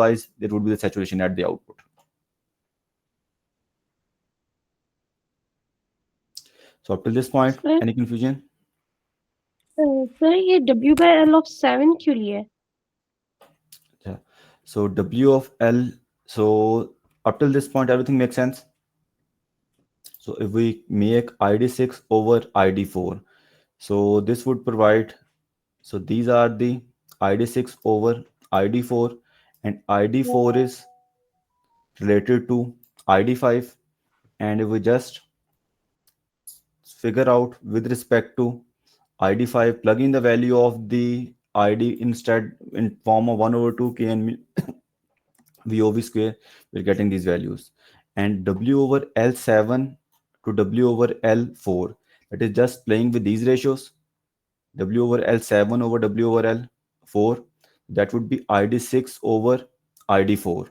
otherwise there would be the saturation at the output. So up till this point, any confusion? Sir ये W/L of 7 क्यों लिया है? Yeah. So W of L. So up till this point, everything makes sense. So if we make ID6 over ID4, so this would provide, so these are the ID6 over ID4, and ID4 is related to ID5. And if we just figure out with respect to ID5, plug in the value of the ID instead in form of 1 over 2 kn VOV square, we're getting these values. And W over L7 to W over L4, that is just playing with these ratios. W over L7 over W over L4, that would be ID6 over ID4.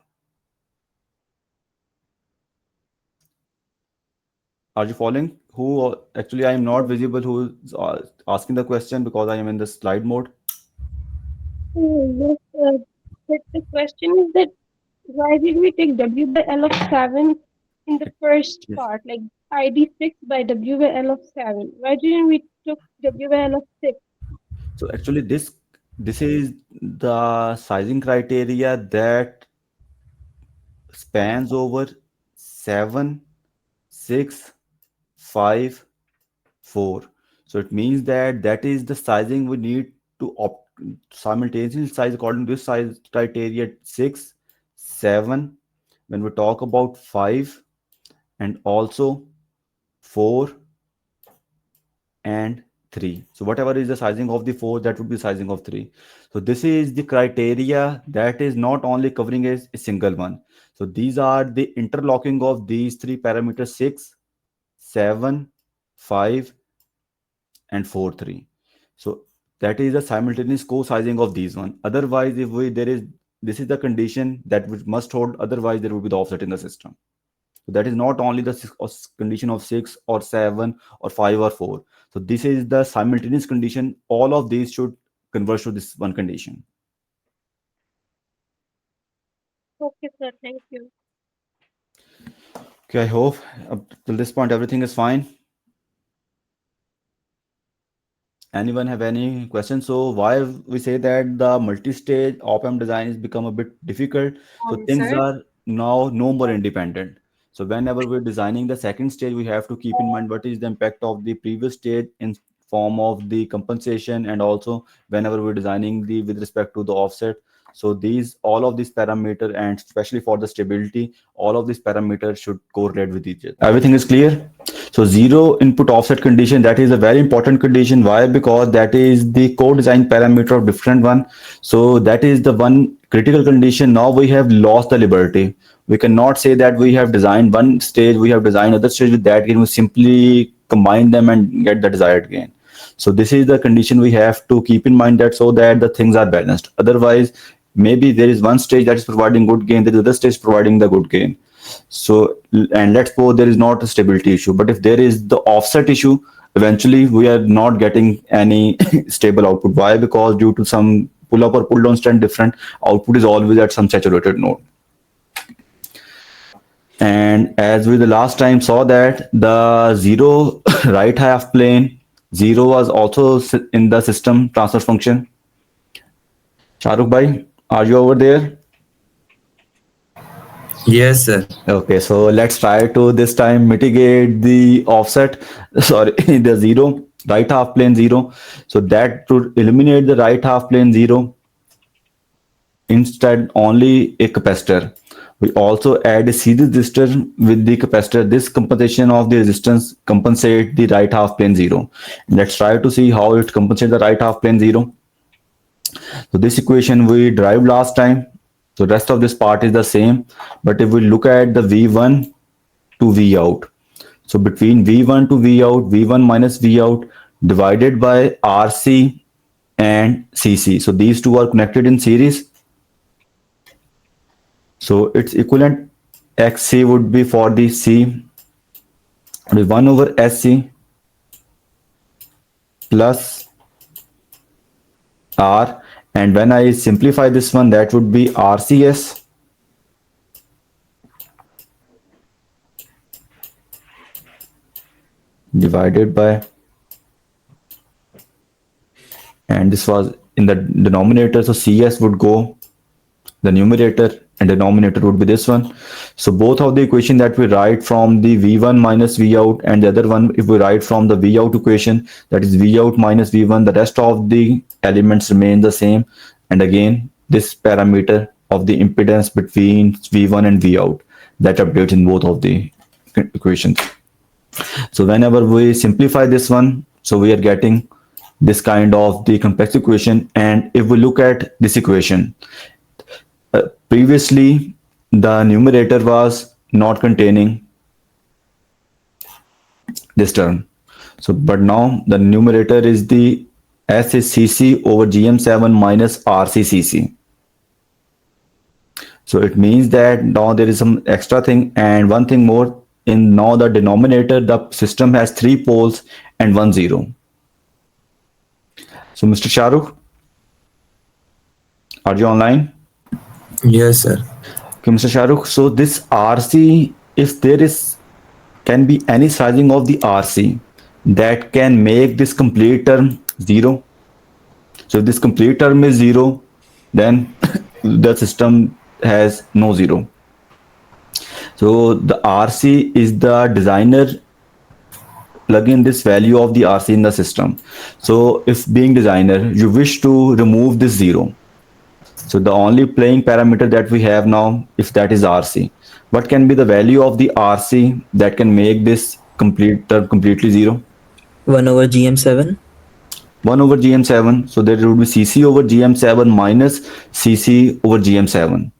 Are you following? Who actually I am not visible who is asking the question because I am in the slide mode. Yes, but the question is that why did we take W/L of 7 in the first Yes. part, like ID6 by W/L of 7? Why didn't we took W/L of 6? So actually this is the sizing criteria that spans over 7, 6, 5, 4. So it means that that is the sizing we need to simultaneously size according to this size criteria 6, 7, when we talk about 5, and also 4 and 3. So whatever is the sizing of the 4, that would be sizing of 3. So this is the criteria that is not only covering a single one. So these are the interlocking of these three parameters 6, 7, 5, and 4, 3. So that is the simultaneous co-sizing of these one. Otherwise, if we there is this is the condition that we must hold. Otherwise, there will be the offset in the system. So that is not only the condition of 6 or 7 or 5 or 4. So this is the simultaneous condition. All of these should converge to this one condition. Okay, sir, thank you. Okay, I hope up till this point everything is fine. Anyone have any questions? So why we say that the multi-stage op-amp design has become a bit difficult? So things Sir, are now no more independent. So whenever we're designing the second stage, we have to keep in mind what is the impact of the previous stage in form of the compensation, and also whenever we're designing the with respect to the offset. So these all of these parameter, and especially for the stability, all of these parameters should correlate with each other. Everything is clear? So zero input offset condition, that is a very important condition. Why? Because that is the co-design parameter of different one. So that is the one critical condition. Now we have lost the liberty. We cannot say that we have designed one stage, we have designed other stage with that gain. We simply combine them and get the desired gain. So this is the condition we have to keep in mind, that so that the things are balanced. Otherwise, maybe there is one stage that is providing good gain, there is other stage providing the good gain. So, and let's suppose there is not a stability issue, but if there is the offset issue, eventually we are not getting any stable output. Why? Because due to some pull up or pull down strength different, output is always at some saturated node. And as we the last time saw that the zero right half plane, zero was also in the system transfer function. Shahrukh bhai, are you over there? Yes, sir. Okay, so let's try to this time mitigate the offset, sorry, the zero, right half plane zero. So that to eliminate the right half plane zero, instead only a capacitor. We also add a series resistor with the capacitor. This compensation of the resistance compensate the right half plane zero. Let's try to see how it compensates the right half plane zero. So this equation we derived last time. So rest of this part is the same. But if we look at the V1 to V out, so between V1 to V out, V1 minus V out divided by RC and CC. So these two are connected in series. So its equivalent XC would be for the C, 1 over SC plus R, and when I simplify this one, that would be RCS divided by, and this was in the denominator, so CS would go the numerator and denominator would be this one. So both of the equation that we write from the V1 minus V out, and the other one if we write from the V out equation, that is V out minus V1, the rest of the elements remain the same. And again, this parameter of the impedance between V1 and V out, that updates in both of the equations. So whenever we simplify this one, so we are getting this kind of the complex equation. And if we look at this equation, previously the numerator was not containing this term. So but now the numerator is the S is CC over GM7 minus RCCC. So it means that now there is some extra thing, and one thing more, in now the denominator, the system has 3 poles and 1 0. So Mr. Shahrukh, are you online? Yes, sir. Okay, Mr. Shahrukh, so this RC, if there is can be any sizing of the RC that can make this complete term 0. So if this complete term is 0, then the system has no 0. So the RC is the designer plug in this value of the RC in the system. So if being designer, you wish to remove this 0. So the only playing parameter that we have now, if that is RC, what can be the value of the RC that can make this complete term completely 0? 1 over GM7. 1 over GM7. So there would be CC over GM7 minus CC over GM7.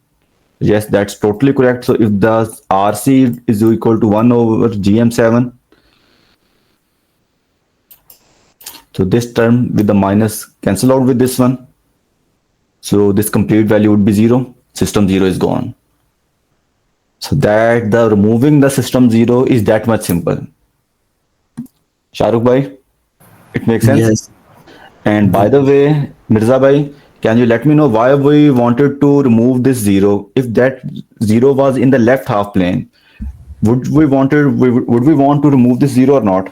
Yes, that's totally correct. So if the RC is equal to 1 over GM7, so this term with the minus cancel out with this one. So this complete value would be 0. System 0 is gone. So that the removing the system 0 is that much simple. Shahrukh bhai, it makes sense? Yes. And by the way, Mirza bhai, can you let me know why we wanted to remove this 0? If that 0 was in the left half plane, would we want to remove this 0 or not?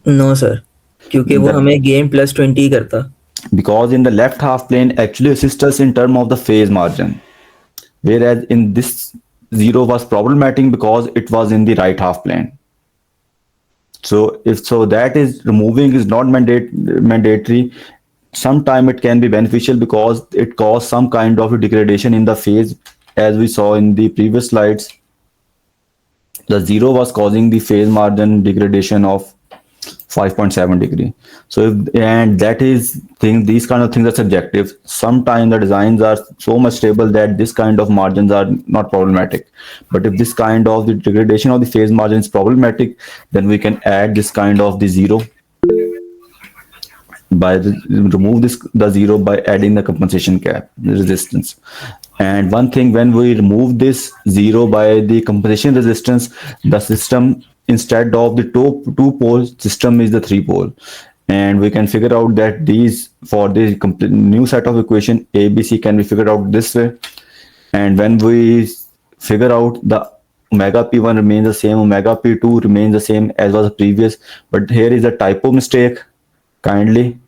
No, sir. क्योंकि वो That- हमें game +20 करता. Because in the left half plane actually assists us in terms of the phase margin, whereas in this 0 was problematic because it was in the right half plane. So if so, that is removing is not mandatory. Sometime it can be beneficial because it caused some kind of a degradation in the phase, as we saw in the previous slides. The 0 was causing the phase margin degradation of 5.7 degree. So if, and that is these kind of things are subjective. Sometimes the designs are so much stable that this kind of margins are not problematic. But if this kind of the degradation of the phase margin is problematic, then we can add this kind of the 0 by remove the 0 by adding the compensation cap, the resistance. And one thing, when we remove this 0 by the compensation resistance, the system, instead of the two pole system, is the 3 pole. And we can figure out that these, for the complete new set of equation, ABC can be figured out this way. And when we figure out, the omega P1 remains the same, omega P2 remains the same as was the previous. But here is a typo mistake. Kindly,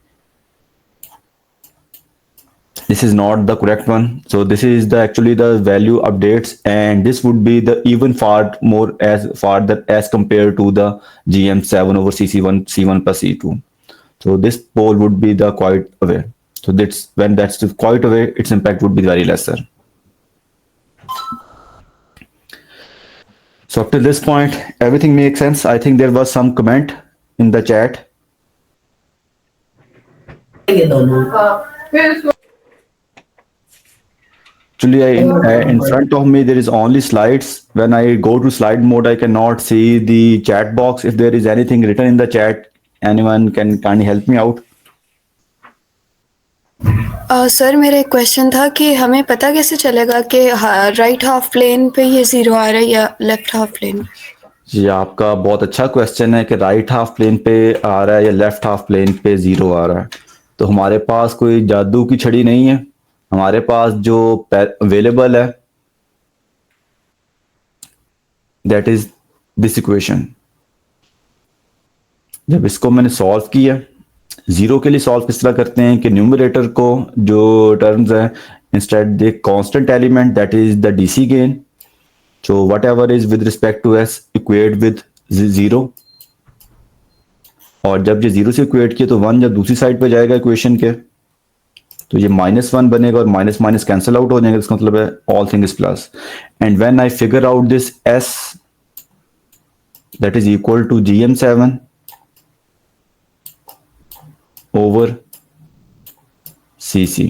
this is not the correct one. So this is the actually the value updates, and this would be the even far more as farther as compared to the GM7 over CC1 C1 plus C2. So this pole would be the quite away. So that's when that's quite away, its impact would be very lesser. So up to this point, everything makes sense. I think there was some comment in the chat. Actually, in front of me, there is only slides. When I go to slide mode, I cannot see the chat box. If there is anything written in the chat, anyone can kindly help me out. Sir मेरा एक question था कि हमें पता कैसे चलेगा कि right half plane पे ये 0 आ रहा है या लेफ्ट हाफ प्लेन? जी, आपका बहुत अच्छा क्वेश्चन है कि राइट हाफ प्लेन पे आ रहा है या लेफ्ट हाफ प्लेन पे 0 आ रहा है. तो हमारे पास कोई जादू की छड़ी नहीं है. हमारे पास जो अवेलेबल है, दैट इज दिस इक्वेशन. जब इसको मैंने सॉल्व किया, जीरो के लिए सॉल्व किस तरह करते हैं कि न्यूमरेटर को जो टर्म्स है, instead the constant element that is the DC gain, so whatever is with respect to s equate with zero, और जब ये जीरो से इक्वेट किया तो वन जब दूसरी साइड पे जाएगा इक्वेशन के तो ये -1 बनेगा और माइनस माइनस कैंसिल आउट हो जाएंगे, इसका मतलब है all thing is plus. And when I figure out this s that is equal to gm7 over cc,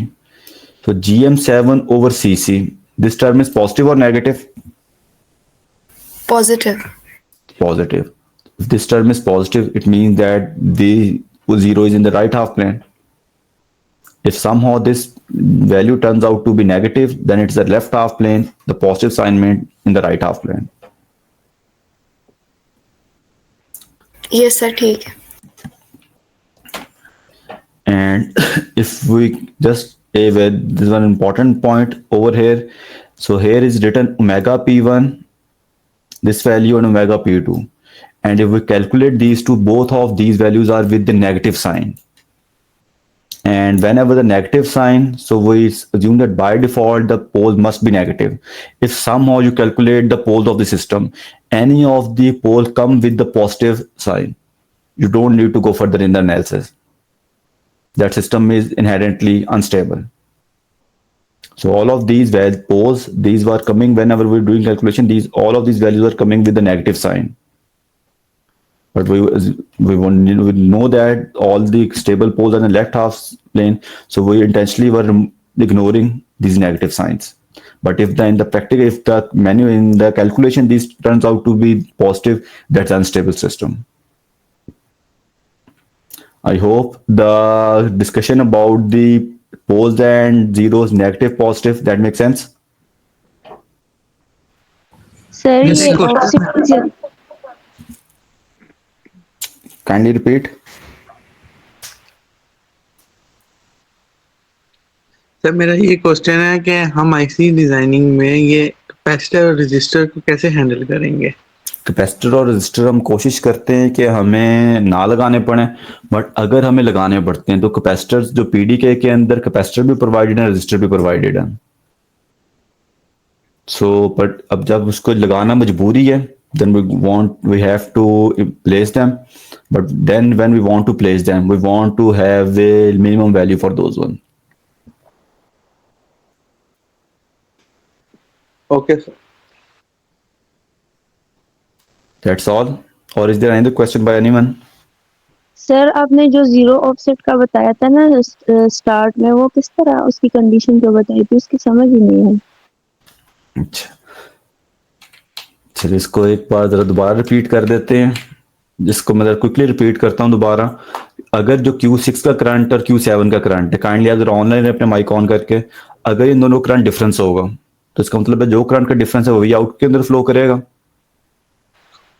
so gm7 over cc, this term is positive or negative? Positive. Positive. If this term is positive, it means that the zero is in the right half plane. If somehow this value turns out to be negative, then it's the left half plane, the positive sign meant in the right half plane. Yes sir, ठीक है। And if we just this is one important point over here. So here is written omega p1, this value, and omega p2. And if we calculate these two, both of these values are with the negative sign. And whenever the negative sign, so we assume that by default the pole must be negative. If somehow you calculate the poles of the system, any of the poles come with the positive sign, you don't need to go further in the analysis. That system is inherently unstable. So all of these poles, these were coming whenever we're doing calculation, all of these values are coming with the negative sign. But we know that all the stable poles are in the left half plane, so we intentionally were ignoring these negative signs. But if in the practical, if the in the calculation this turns out to be positive, that's an unstable system. I hope the discussion about the poles and zeros, negative, positive, that makes sense. Sir Yes, ये good. Oxygen Kindly repeat. Sir मेरा ये question है कि हम IC designing में ये capacitor और register को कैसे हैंडल करेंगे? कैपेसिटर और रजिस्टर हम कोशिश करते हैं कि हमें ना लगाने पड़े, बट अगर हमें लगाने पड़ते हैं तो कैपेसिटर जो पीडीके के अंदर कैपेसिटर भी प्रोवाइडेड है, रजिस्टर भी प्रोवाइडेड है। सो बट अब जब उसको लगाना मजबूरी है, then we have to place them, but then when we want to place them, we want to have a minimum value for those one. Okay sir, That's all. Or is there any question by anyone? Sir आपने जो zero offset का बताया था ना start में, वो किस तरह उसकी कंडीशन जो बताई थी उसकी समझ ही नहीं है। अच्छा, चलिए इसको एक बार जरा दोबारा रिपीट कर देते हैं, जिसको मैं क्विकली रिपीट करता हूँ दोबारा। अगर जो Q6 का करंट और Q7 का करंट है, काइंडली अगर ऑनलाइन अपने माइक ऑन करके, अगर इन दोनों करंट डिफरेंस होगा तो इसका मतलब है जो करंट का डिफरेंस है वो वी आउट के अंदर फ्लो करेगा,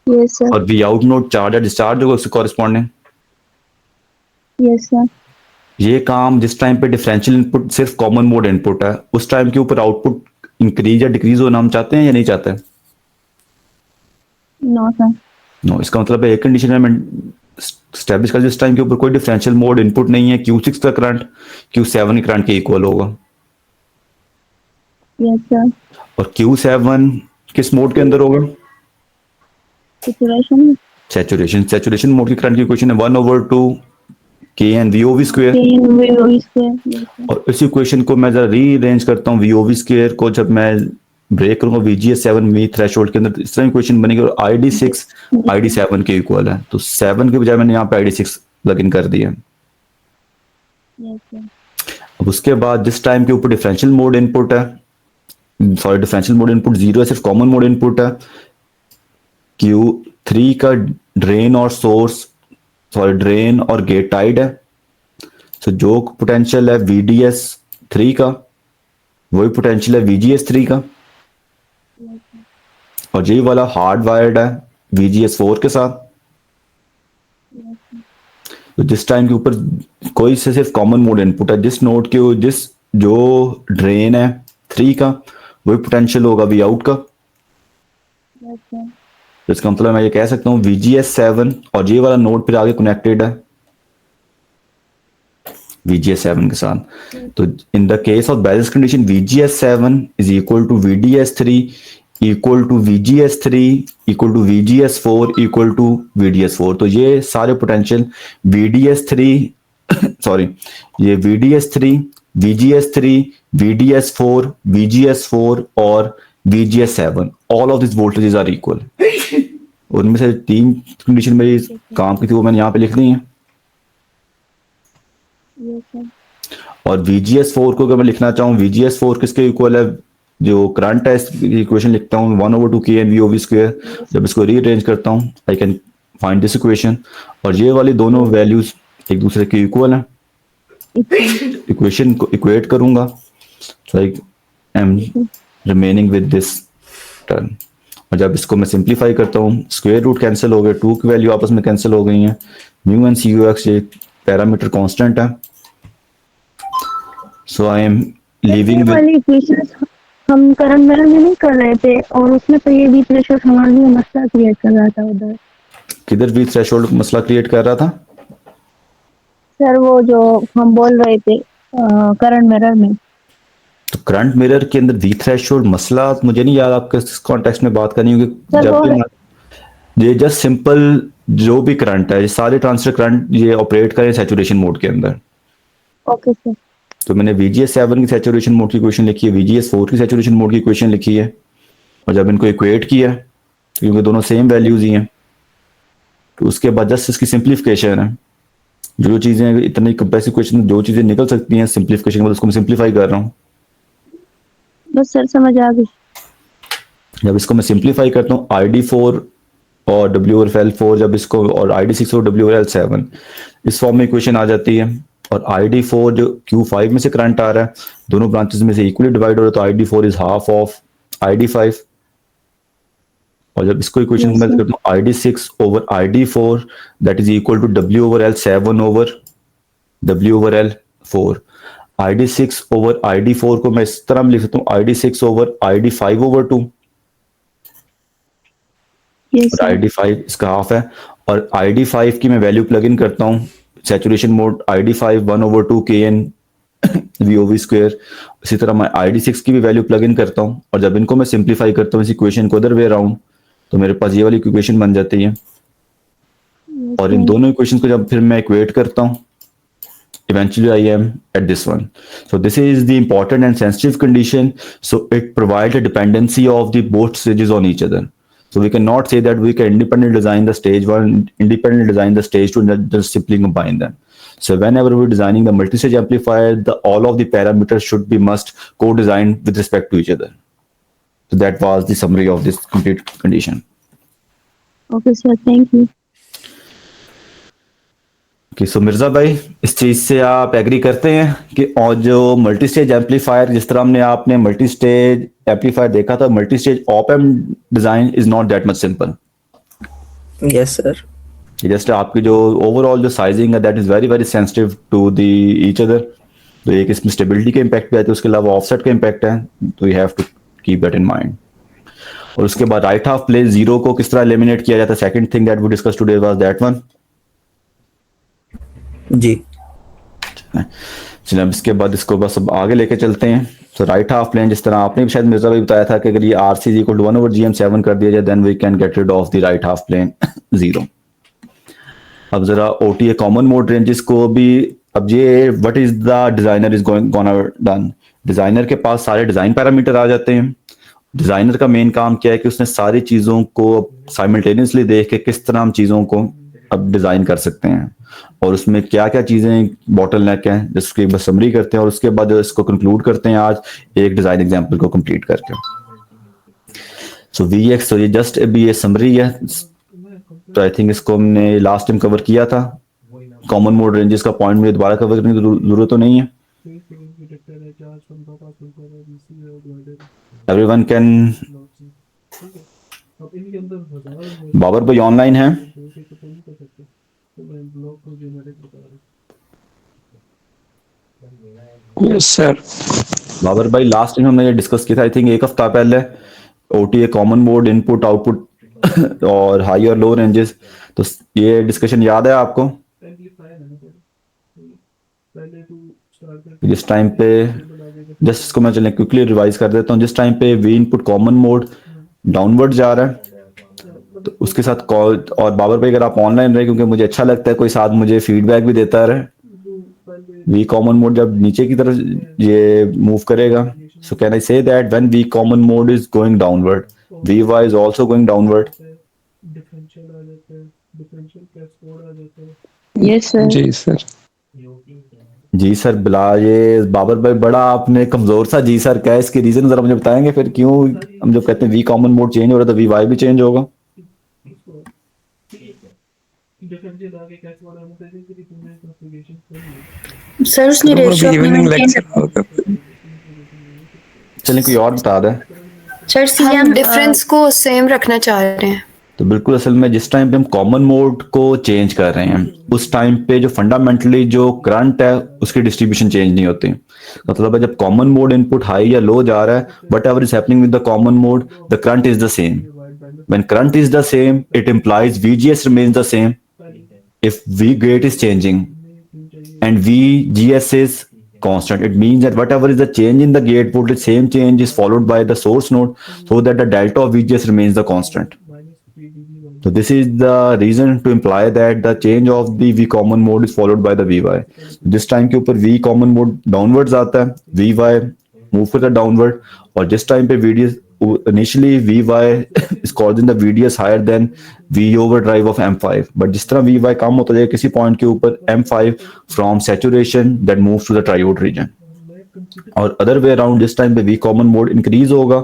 यस सर। और वी आउट नोट चार्ज या डिस्चार्ज होगा उससे कॉरेस्पॉन्डिंग। Yes sir. ये काम जिस टाइम पे डिफरेंशियल इनपुट सिर्फ कॉमन मोड इनपुट है, उस टाइम के ऊपर आउटपुट इंक्रीज या डिक्रीज होना हम चाहते हैं या नहीं चाहते? No sir. नो, इसका मतलब है एक कंडीशन में स्टैब्लिश कर, जिस टाइम के ऊपर कोई डिफरेंशियल मोड इनपुट नहीं है, Q6 का करंट Q7 करंट के इक्वल होगा। Yes sir. और Q7 किस मोड के अंदर होगा? सिचुएशन सैचुरेशन मोड की करंट की इक्वेशन है 1/2 K and VOV स्क्वायर। और इस इक्वेशन को मैं जरा रीअरेंज करता हूँ, VOV स्क्वायर को जब मैं ब्रेक करूंगा VGS7 V थ्रेशोल्ड के अंदर, इस तरह इक्वेशन बनेगी और ID6 ID7 के इक्वल है, तो 7 के बजाय मैंने यहाँ पे ID6 प्लग इन कर दिया। अब उसके बाद जिस टाइम के ऊपर डिफरेंशियल मोड इनपुट है, सॉरी डिफरेंशियल मोड इनपुट 0 है, सिर्फ कॉमन मोड इनपुट है, Q3 का ड्रेन और सोर्स, सॉरी ड्रेन और गेट टाइड है, तो जो पोटेंशियल है VDS3 का वही पोटेंशियल है VGS3 का, और यही वाला हार्ड वायर्ड है VGS4 के साथ। तो जिस टाइम के ऊपर कोई से सिर्फ कॉमन मोड इनपुट है, जिस नोड के जिस जो ड्रेन है 3 का वही पोटेंशियल होगा V आउट का, तो इसका मतलब मैं ये कह सकता हूँ VGS7 और ये वाला नोड फिर आगे कनेक्टेड है VGS7 के साथ। तो in the case of balance condition VGS7 is equal to VDS3 equal to VGS3 equal to VGS4 equal to VDS4। तो ये सारे पोटेंशियल VDS3 सॉरी ये VDS3 VGS3 VDS4 VGS4 और VGS7 all of this voltages are equal. उनमें से 3 condition मेरी काम की थी वो मैंने यहाँ पे लिख दी है। Yes, sir. और VGS4 को अगर मैं लिखना चाहूँ VGS4 किसके इक्वल है, जो करंट है इसकी इक्वेशन लिखता हूँ 1/2 KN VOV स्क्वायर। जब इसको रीअरेंज करता हूँ आई कैन फाइंड दिस इक्वेशन, और ये वाली दोनों वैल्यूज एक दूसरे के इक्वल हैं। इक्वेशन को इक्वेट करूंगा so I am remaining with this term. और जब इसको मैं सिंप्लीफाई करता हूँ स्क्वायर रूट कैंसिल हो गए, 2 की वैल्यू आपस में कैंसिल हो गई हैं। म्यू एंड CUX ये पैरामीटर कांस्टेंट है। सो आई एम लिविंग विद वाली इक्वेशंस हम करंट मिरर में नहीं कर रहे थे, और उसमें तो ये भी थ्रेशोल्ड हमारे लिए मसला क्रिएट कर रहा था उधर। किधर भी थ्रेशोल्ड मसला क्रिएट कर रहा था सर वो जो हम बोल रहे थे करंट मिरर में। तो करंट मिरर के अंदर वी थ्रेशोल्ड मसला मुझे नहीं याद आप किस कॉन्टेक्स्ट में बात करनी होगी। सर, जब वो भी ये जस्ट सिंपल जो भी करंट है ये सारे ट्रांजिस्टर करंट ये ऑपरेट करें सैचुरेशन मोड के अंदर। Okay sir. तो मैंने VGS7 की सैचुरेशन मोड की इक्वेशन लिखी है, VGS4 की सैचुरेशन मोड की इक्वेशन लिखी है, और जब इनको इक्वेट किया क्योंकि दोनों सेम वैल्यूज ही हैं तो उसके बाद जस्ट इसकी सिंप्लीफिकेशन है। जो चीजें इतनी कंप्लेक्स इक्वेशन जो चीजें निकल सकती हैं सिंप्लीफिकेशन के बाद उसको मैं सिंप्लीफाई कर रहा हूँ। बस सर समझ आ गई। जब इसको मैं सिंप्लीफाई करता हूँ ID4 और W/L4 जब इसको और ID6 और W/L7 इस फॉर्म में इक्वेशन आ जाती है, और ID4 जो Q5 में से करंट आ रहा है दोनों ब्रांचेस में से इक्वली डिवाइड हो रहा है तो ID4 is half of ID5। और जब इसको इक्वेशन में करता हूँ ID6 over ID4 that is equal to W/L7 over W/L4। ID6 over ID4 को मैं इस तरह में लिख सकता हूँ ID6 ओवर ID5/2 यस और ID5 इसका हाफ है, और ID5 की मैं वैल्यू प्लग इन करता हूँ saturation mode ID5 1/2 KN VOV square. इसी तरह मैं ID6 की भी वैल्यू प्लग इन करता हूँ, और जब इनको मैं सिंप्लीफाई करता हूँ इस इक्वेशन को अदर वे अराउंड तो मेरे पास ये वाली इक्वेशन बन जाती है। और इन दोनों इक्वेशन को जब फिर मैं इक्वेट करता हूँ eventually I am at this one. So this is the important and sensitive condition. So it provides a dependency of the both stages on each other. So we cannot say that we can independently design the stage 1, independently design the stage 2, and just simply combine them. So whenever we're designing the multi-stage amplifier, all of the parameters should be must co-designed with respect to each other. So that was the summary of this complete condition. Okay sir, thank you. सो मिर्जा भाई इस चीज से आप agree करते हैं कि और जो मल्टी स्टेज एम्पलीफायर जिस तरह हमने आपने मल्टी स्टेज एम्पलीफायर देखा था multi stage op amp design is not that much simple. Yes sir. Just आपकी जो ओवरऑल जो साइजिंग है that is very very sensitive to the each other. तो एक इसमें स्टेबिलिटी का इम्पैक्ट भी आता है, उसके अलावा ऑफसेट का इम्पैक्ट है, तो you have to keep that in mind. और उसके बाद राइट हाफ प्लेन जीरो को किस तरह एलिमिनेट किया जाता है, second thing that we discuss today was that one. जी चलिए अब इसके बाद इसको बस अब आगे लेके चलते हैं। तो राइट हाफ प्लेन जिस तरह आपने भी शायद मिर्जा भाई बताया था कि अगर ये RC इक्वल टू 1/GM7 कर दिया जाए then we can get rid of the right half plane zero. अब जरा OTA कॉमन मोड रेंजेस को भी अब ये what is the designer is going gonna done. Designer के पास सारे डिजाइन पैरामीटर आ जाते हैं। डिजाइनर का मेन काम क्या है कि उसने सारी चीजों को साइमल्टेनियसली देख के किस तरह हम चीजों को अब डिजाइन कर सकते हैं और उसमें क्या क्या चीजें बॉटलनेक हैं जिसकी बस समरी करते हैं और उसके बाद इसको कंक्लूड करते हैं आज एक डिजाइन एग्जांपल को कंप्लीट करके। सो VX तो ये जस्ट अभी ये समरी है, तो आई थिंक इसको हमने लास्ट टाइम कवर किया था। कॉमन मोड रेंजेस का पॉइंट मुझे दोबारा कवर करने की जरूरत तो नहीं है। एवरीवन कैन बाबर भाई ऑनलाइन है? Yes sir. बाबर भाई लास्ट टाइम हमने ये डिस्कस किया था आई थिंक एक हफ्ता पहले OTA common mode input output और हाई और लो रेंजेस। तो ये डिस्कशन याद है आपको? जिस टाइम पे जस्ट इसको मैं चलें क्विकली रिवाइज कर देता हूँ। जिस टाइम पे we input common mode downward जा रहा है तो उसके साथ कॉल, और बाबर भाई अगर आप ऑनलाइन रहे क्योंकि मुझे अच्छा लगता है कोई साथ मुझे फीडबैक भी देता रहे, वी कॉमन मोड जब नीचे की तरफ ये मूव करेगा, सो can I say that when V common mode is going downward V Y is also going downward? Yes, sir. जी सर। जी सर। बिला ये बाबर भाई बड़ा आपने कमजोर सा जी सर क्या है, इसके रीजन जरा मुझे बताएंगे फिर क्यों हम जब कहते हैं वी कॉमन मोड चेंज हो रहा है तो वी वाई भी चेंज होगा? सर उसने तो रेशियो अभी अपनी इवनिंग मेंटेन लेक्चर होगा। चलिए कोई और बता दें। सर हम डिफरेंस को सेम रखना चाह रहे हैं। तो बिल्कुल, असल में जिस टाइम पे हम कॉमन मोड को चेंज कर रहे हैं उस टाइम पे जो फंडामेंटली जो करंट है उसकी डिस्ट्रीब्यूशन चेंज नहीं होती। मतलब है जब कॉमन मोड इनपुट हाई या लो जा रहा है, what ever is happening with the common mode, the current is the same. When current is the same it implies VGS remains the same if V gate is changing and VGS is constant. It means that whatever is the change in the gate voltage, same change is followed by the source node so that the delta of VGS remains the constant. So this is the reason to imply that the change of the V common mode is followed by the VY. जिस time के ऊपर V common mode downwards आता है, VY move करता है downward, और जिस time पे VDS initially VY is causing the VDS higher than V overdrive of M5, but जिस तरह VY कम होता जाएगा किसी पॉइंट के ऊपर M5 from saturation that moves to the triode region, और अदर वे अराउंड जिस टाइम पे V common mode इंक्रीज होगा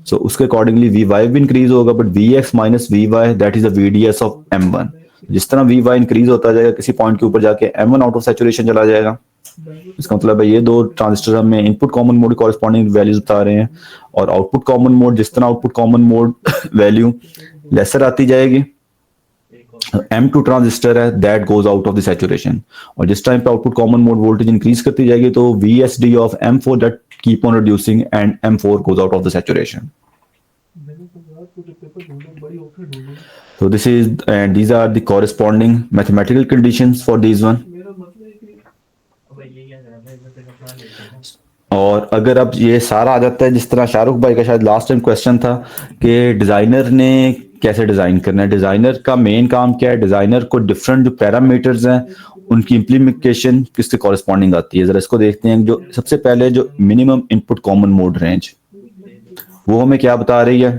सो उसके अकॉर्डिंगली VY भी इंक्रीज होगा, but VX minus VY that is the VDS of M1। जिस तरह VY इंक्रीज होता जाएगा किसी पॉइंट के ऊपर जाके M1 आउट ऑफ सैचुरेशन चला जाएगा। इसका मतलब है ये दो ट्रांजिस्टर हमें input common mode corresponding values बता रहे हैं, और आउटपुट कॉमन मोड जिस तरह output common mode value lesser आती जाएगी, M2 ट्रांजिस्टर है that goes out of the saturation, और जिस टाइम पे output common mode voltage increase करती जाएगी तो VSD of M4 that keep on reducing and M4 goes out of the saturation. So this is, and these are the corresponding mathematical conditions for these one. और अगर अब ये सारा आ जाता है जिस तरह शाहरुख भाई का शायद लास्ट टाइम क्वेश्चन था कि डिजाइनर ने कैसे डिजाइन करना है, डिजाइनर का मेन काम क्या है, डिजाइनर को डिफरेंट जो पैरामीटर्स हैं उनकी इम्प्लीमेंटेशन किसके कॉरेस्पॉन्डिंग आती है, जरा इसको देखते हैं। जो सबसे पहले जो minimum input common mode range वो हमें क्या बता रही है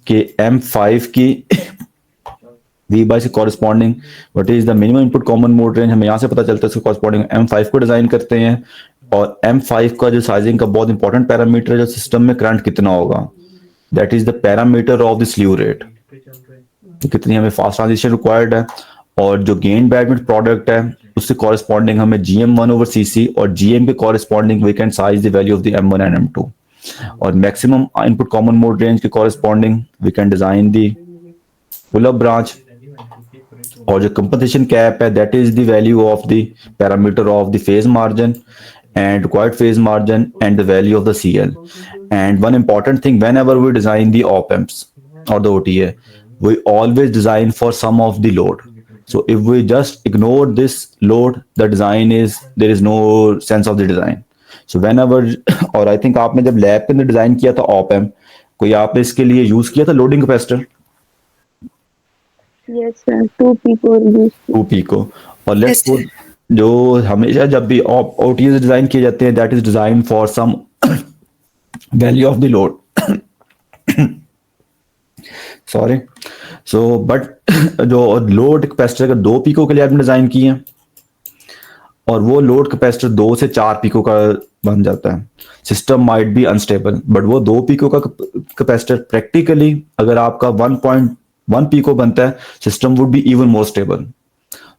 कि M5 की V बाय से corresponding what is the minimum input common mode range, हमें यहाँ से पता चलता है इसके कॉरेस्पॉन्डिंग M5 को डिजाइन करते हैं, और M5 का जो साइजिंग का बहुत इंपॉर्टेंट पैरामीटर है जो सिस्टम में करंट कितना होगा, that is the parameter of the slew rate, तो कितनी हमें फास्ट ट्रांजिशन रिक्वायर्ड है, और जो गेन बैंडविड्थ प्रोडक्ट है उससे कॉरेस्पॉन्डिंग हमें GM1/CC और GM के corresponding we can size the value of the M1 and M2, और maximum input common mode range के corresponding we can design the pull up branch, और जो कंपनसेशन कैप है that is the value of the parameter of the phase margin and required phase margin and the value of the CL. And one important thing, whenever we design the op amps or the OTA, we always design for some of the load. So if we just ignore this load, the design is, there is no sense of the design. So whenever, और I think आपने जब lab के अंदर design किया था op amp, कोई आपने इसके लिए यूज किया था loading capacitor? Yes, sir. 2 pico. 2 pico, और लेट्स Yes, जो हमेशा जब भी OTAs डिजाइन किए जाते हैं that is design for some value of the load, sorry, so but जो लोड कैपेसिटर का 2 पिको के लिए आपने डिजाइन किए हैं, और वो लोड कैपेसिटर 2 से 4 पिको का बन जाता है, system might be unstable, but वो 2 पिको का कैपेसिटर प्रैक्टिकली अगर आपका 1.1 पिको बनता है system would be even more stable.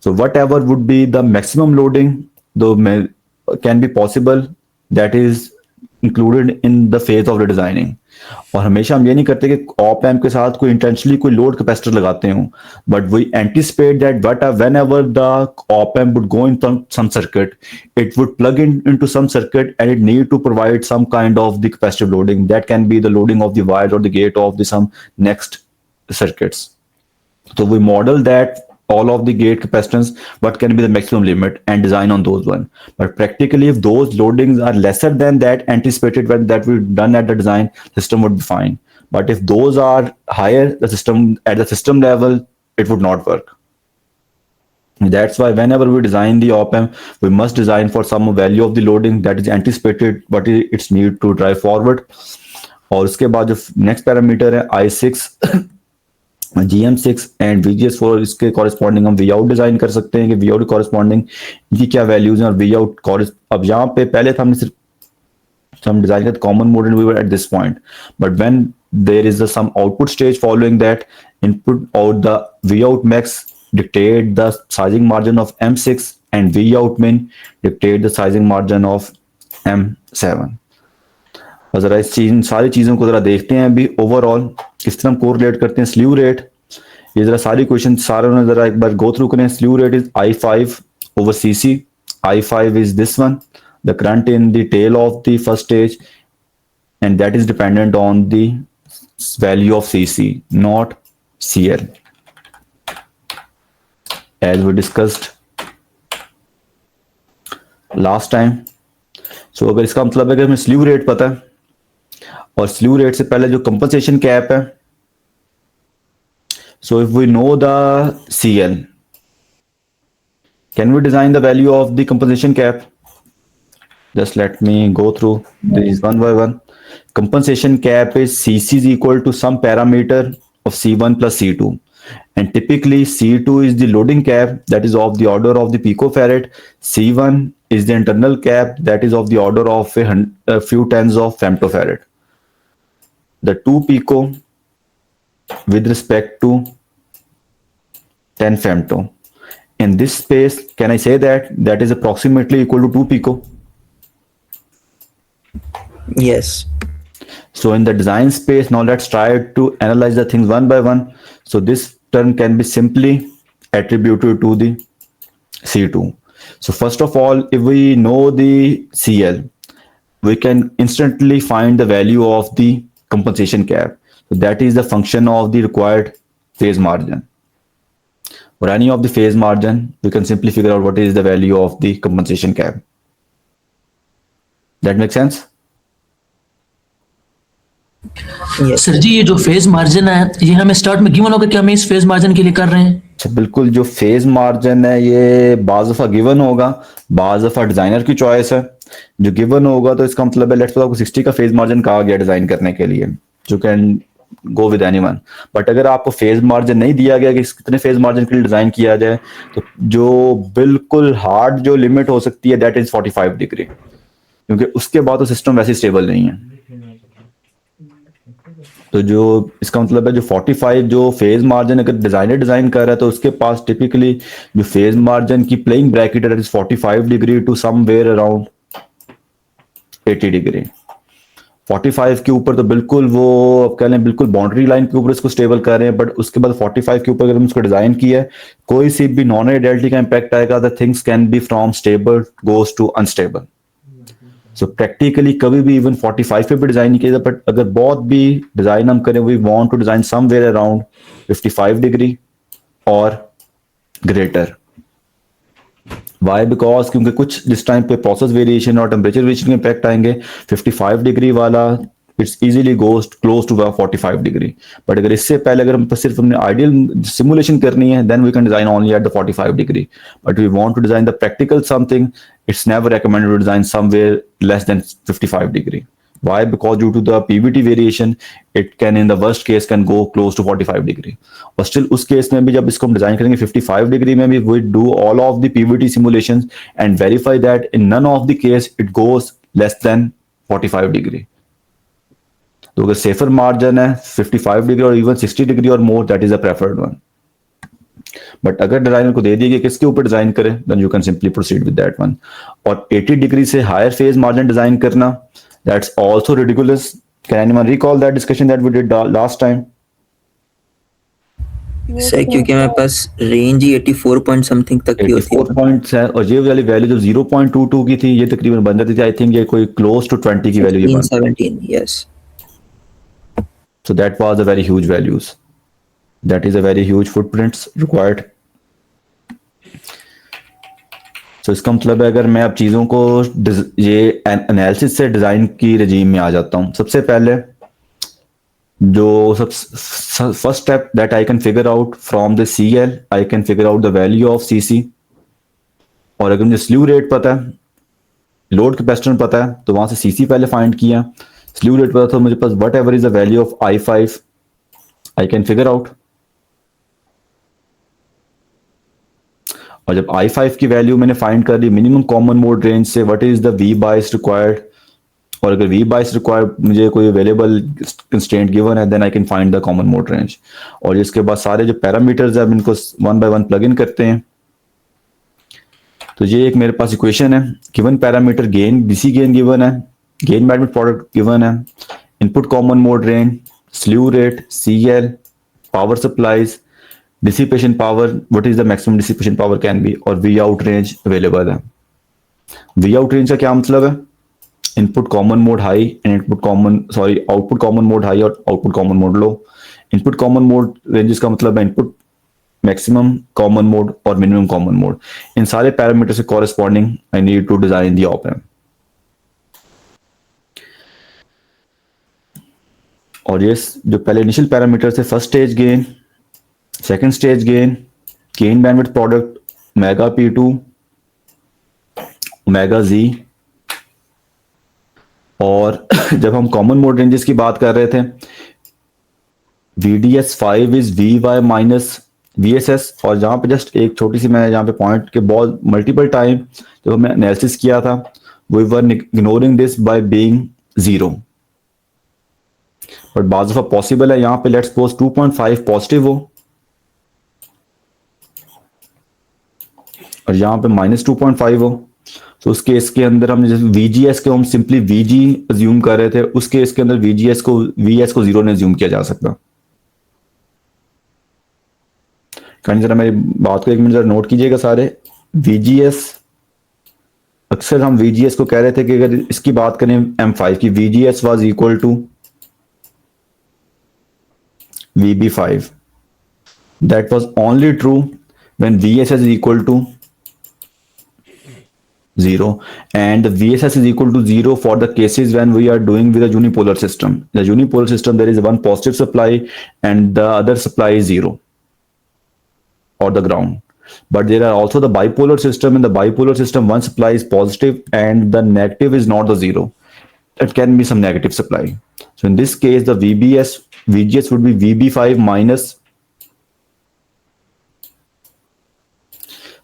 So whatever would be the maximum loading, though can be possible, that is included in the phase of the designing. और हमेशा हम ये नहीं करते कि ऑप एम्प के साथ कोई इंटेंशनली कोई लोड कैपेसिटर लगाते हो, but we anticipate that whenever the op amp would go in some circuit, it would plug into some circuit and it need to provide some kind of the capacitive loading that can be the loading of the wires or the gate of the some next circuits. So we model that all of the gate capacitance, what can be the maximum limit, and design on those one. But practically, if those loadings are lesser than that anticipated when that we done at the design, system would be fine. But if those are higher, the system at the system level, it would not work. That's why whenever we design the op-amp, we must design for some value of the loading that is anticipated, what is its need to drive forward. और उसके बाद जो next parameter है I6 GM6 and VGS4, इसके corresponding हम Vout design कर सकते हैं कि Vout कॉरेस्पॉन्डिंग इनकी क्या वैल्यूज हैं और Vout अब यहाँ पे पहले था हमने सिर्फ हम डिजाइन करते common mode and we were at this point, but when there is some output stage following that input और the Vout max dictate the sizing margin of M6 and Vout min dictate the sizing margin of M7. और जरा इन सारी चीजों को जरा देखते हैं अभी ओवरऑल किस तरह हम कोरिलेट करते हैं स्लीव रेट. ये जरा सारी क्वेश्चन सारे ने जरा एक बार गो थ्रू करें. Slew rate is I5 over CC. I5 is this one, the current in the tail of the first stage, and that is dependent on the value of CC, not CL, as we discussed last time. So अगर इसका मतलब है कि हमें slew rate पता है और slew rate से पहले जो कंपनसेशन कैप है, so if we know the CL, can we design the value of the compensation cap? Just let me go through these one by one. Compensation cap is CC is equal to some parameter of C1 plus C2, and typically C2 is the loading cap that is of the order of the picofarad. C1 is the internal cap that is of the order of a few tens of femtofarad. The 2 pico with respect to 10 femto. In this space, can I say that that is approximately equal to 2 pico? Yes. So in the design space, now let's try to analyze the things one by one. So this term can be simply attributed to the C2. So first of all, if we know the CL, we can instantly find the value of the compensation cap. So that is the function of the required phase margin. For any of the phase margin, we can simply figure out what is the value of the compensation cap. That makes sense? Yes. Sir जी ये जो phase margin है ये हमें start में given होगा कि हमें इस फेज मार्जिन के लिए कर रहे हैं. अच्छा बिल्कुल, जो फेज मार्जिन है ये बाज दफा गिवन होगा, बाज दफा डिजाइनर की चॉइस है. जो गिवन होगा तो इसका मतलब है लेट्स सपोज आपको 60 का फेज मार्जिन कहा गया डिजाइन करने के लिए, you can go with anyone. But अगर आपको फेज मार्जिन नहीं दिया गया कि कितने फेज मार्जिन के लिए डिजाइन किया जाए, तो जो बिल्कुल हार्ड जो लिमिट हो सकती है दैट इज 45 डिग्री, क्योंकि उसके बाद तो सिस्टम वैसे स्टेबल नहीं है. तो जो इसका मतलब है जो 45 जो फेज मार्जिन अगर डिजाइनर डिजाइन कर रहा है तो उसके पास टिपिकली जो फेज मार्जिन की प्लेइंग ब्रैकेट है is 45 degree to somewhere around 80 degree. 45 के ऊपर तो बिल्कुल वो कह लें बिल्कुल बाउंड्री लाइन के ऊपर इसको स्टेबल कर रहे हैं, बट उसके बाद 45 के ऊपर अगर हम इसको डिजाइन किया है कोई सी भी नॉन आइडियलिटी का इंपैक्ट आएगा, the things can be from stable goes to unstable. So practically कभी भी इवन 45 पे भी डिजाइन नहीं किया, बट अगर बहुत भी डिजाइन हम करें, we want to design somewhere around 55 degree और ग्रेटर. वाई? बिकॉज क्योंकि कुछ जिस टाइम पे प्रोसेस वेरिएशन और टेम्परेचर वेरिएशन के इम्पैक्ट आएंगे, 55 डिग्री वाला it's easily goes close to 45 degree. But अगर इससे पहले अगर हम सिर्फ हमने आइडियल सिमुलेशन करनी है, then we can design only at the 45 degree. But we want to design the practical something, it's never recommended to design somewhere less than 55 degree. Why? Because due to the PVT variation, it can in the worst case can go close to 45 degree. But still उस case में भी जब इसको हम design करेंगे 55 degree में भी we do all of the PVT simulations and verify that in none of the case it goes less than 45 degree. तो अगर सेफर मार्जिन है 55 डिग्री और इवन 60 डिग्री और more, that is a preferred one. But अगर designer को दे दिए कि किसके ऊपर डिजाइन करें, then you can simply proceed with that one. और 80 डिग्री से हायर फेज मार्जिन डिजाइन करना, that's also ridiculous. Can anyone recall that discussion that we did last time? Sir क्योंकि हमारे पास रेंज ही 84 पॉइंट समथिंग तक की होती 84 पॉइंट्स है और ये वाली वैल्यू जो 0.22 की थी ये तकरीबन बन जाती थी. आई थिंक ये कोई क्लोज टू 20 की वैल्यू ये 17. Yes. So that was a very huge values. That is a very huge footprints required. So इसका मतलब है अगर मैं अब चीज़ों को ये एनालिसिस से डिज़ाइन की रजीम में आ जाता हूँ, सबसे पहले जो first step that I can figure out from the CL, I can figure out the value of CC। और अगर मुझे स्ल्यू रेट पता है, लोड कैपेसिटेंस पता है, तो वहां से CC पहले फाइंड किया, स्ल्यू रेट पता था मुझे पास, whatever is the value of I5 I can figure out. और जब I5 की वैल्यू मैंने फाइंड कर ली मिनिमम कॉमन मोड रेंज से, what is the V bias required, और अगर V बायस रिक्वायर्ड मुझे कोई अवेलेबल कंस्ट्रेंट गिवन है, then I can find the common mode range. और इसके बाद सारे जो पैरामीटर्स है अब इनको one by one plug in करते हैं। तो ये एक मेरे पास इक्वेशन है, given parameter gain, DC gain given है, गेन बैंडविड्थ प्रोडक्ट गिवन है, input common mode range, slew rate, CL, power supplies, dissipation power, what is the maximum dissipation power can be, और V आउट रेंज अवेलेबल है। V out range का क्या मतलब है? Input common mode high and output common mode high और output common mode low. Input common mode ranges का मतलब है इनपुट मैक्सिमम कॉमन मोड और मिनिमम कॉमन मोड। इन सारे पैरामीटर से corresponding I need to design the op amp. और ये जो पहले इनिशियल पैरामीटर थे, first stage gain, second stage gain, gain bandwidth product, omega P2, omega Z। और जब हम कॉमन मोड रेंजेस की बात कर रहे थे, VDS5 is VY minus VSS। और जहां पे जस्ट एक छोटी सी मैं जहां पे पॉइंट के बहुत मल्टीपल टाइम जब हमने एनालिसिस किया था, we were ignoring this by being 0, but बाज़ दफा पॉसिबल है यहाँ पे लेट्स सपोज 2.5 पॉजिटिव हो और यहाँ पे -2.5 हो। तो उस केस के अंदर हम जैसे VGS को हम सिंपली VG अज्यूम कर रहे थे, उस केस के अंदर VGS को VS को 0 ने अज्यूम किया जा सकता। जरा मेरी बात को एक मिनट जरा नोट कीजिएगा सारे। VGS, अक्सर हम VGS को कह रहे थे कि अगर इसकी बात करें M5 की, VGS was equal to VB5। That was only true when VSS is equal to 0, and the VSS is equal to 0 for the cases when we are doing with a unipolar system. The unipolar system, there is one positive supply and the other supply is 0 or the ground. But there are also the bipolar system. In the bipolar system, one supply is positive and the negative is not the 0. It can be some negative supply. So in this case, the VGS would be VB5 minus.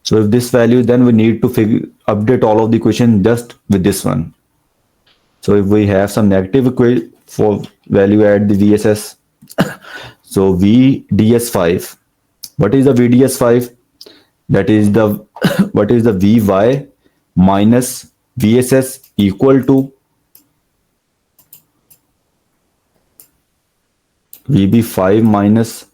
So if this value, then we need to update all of the equation just with this one. So if we have some negative equation for value at the VSS, so VDS5, what is the VDS5? That is the what is the VY minus VSS equal to VB5 minus.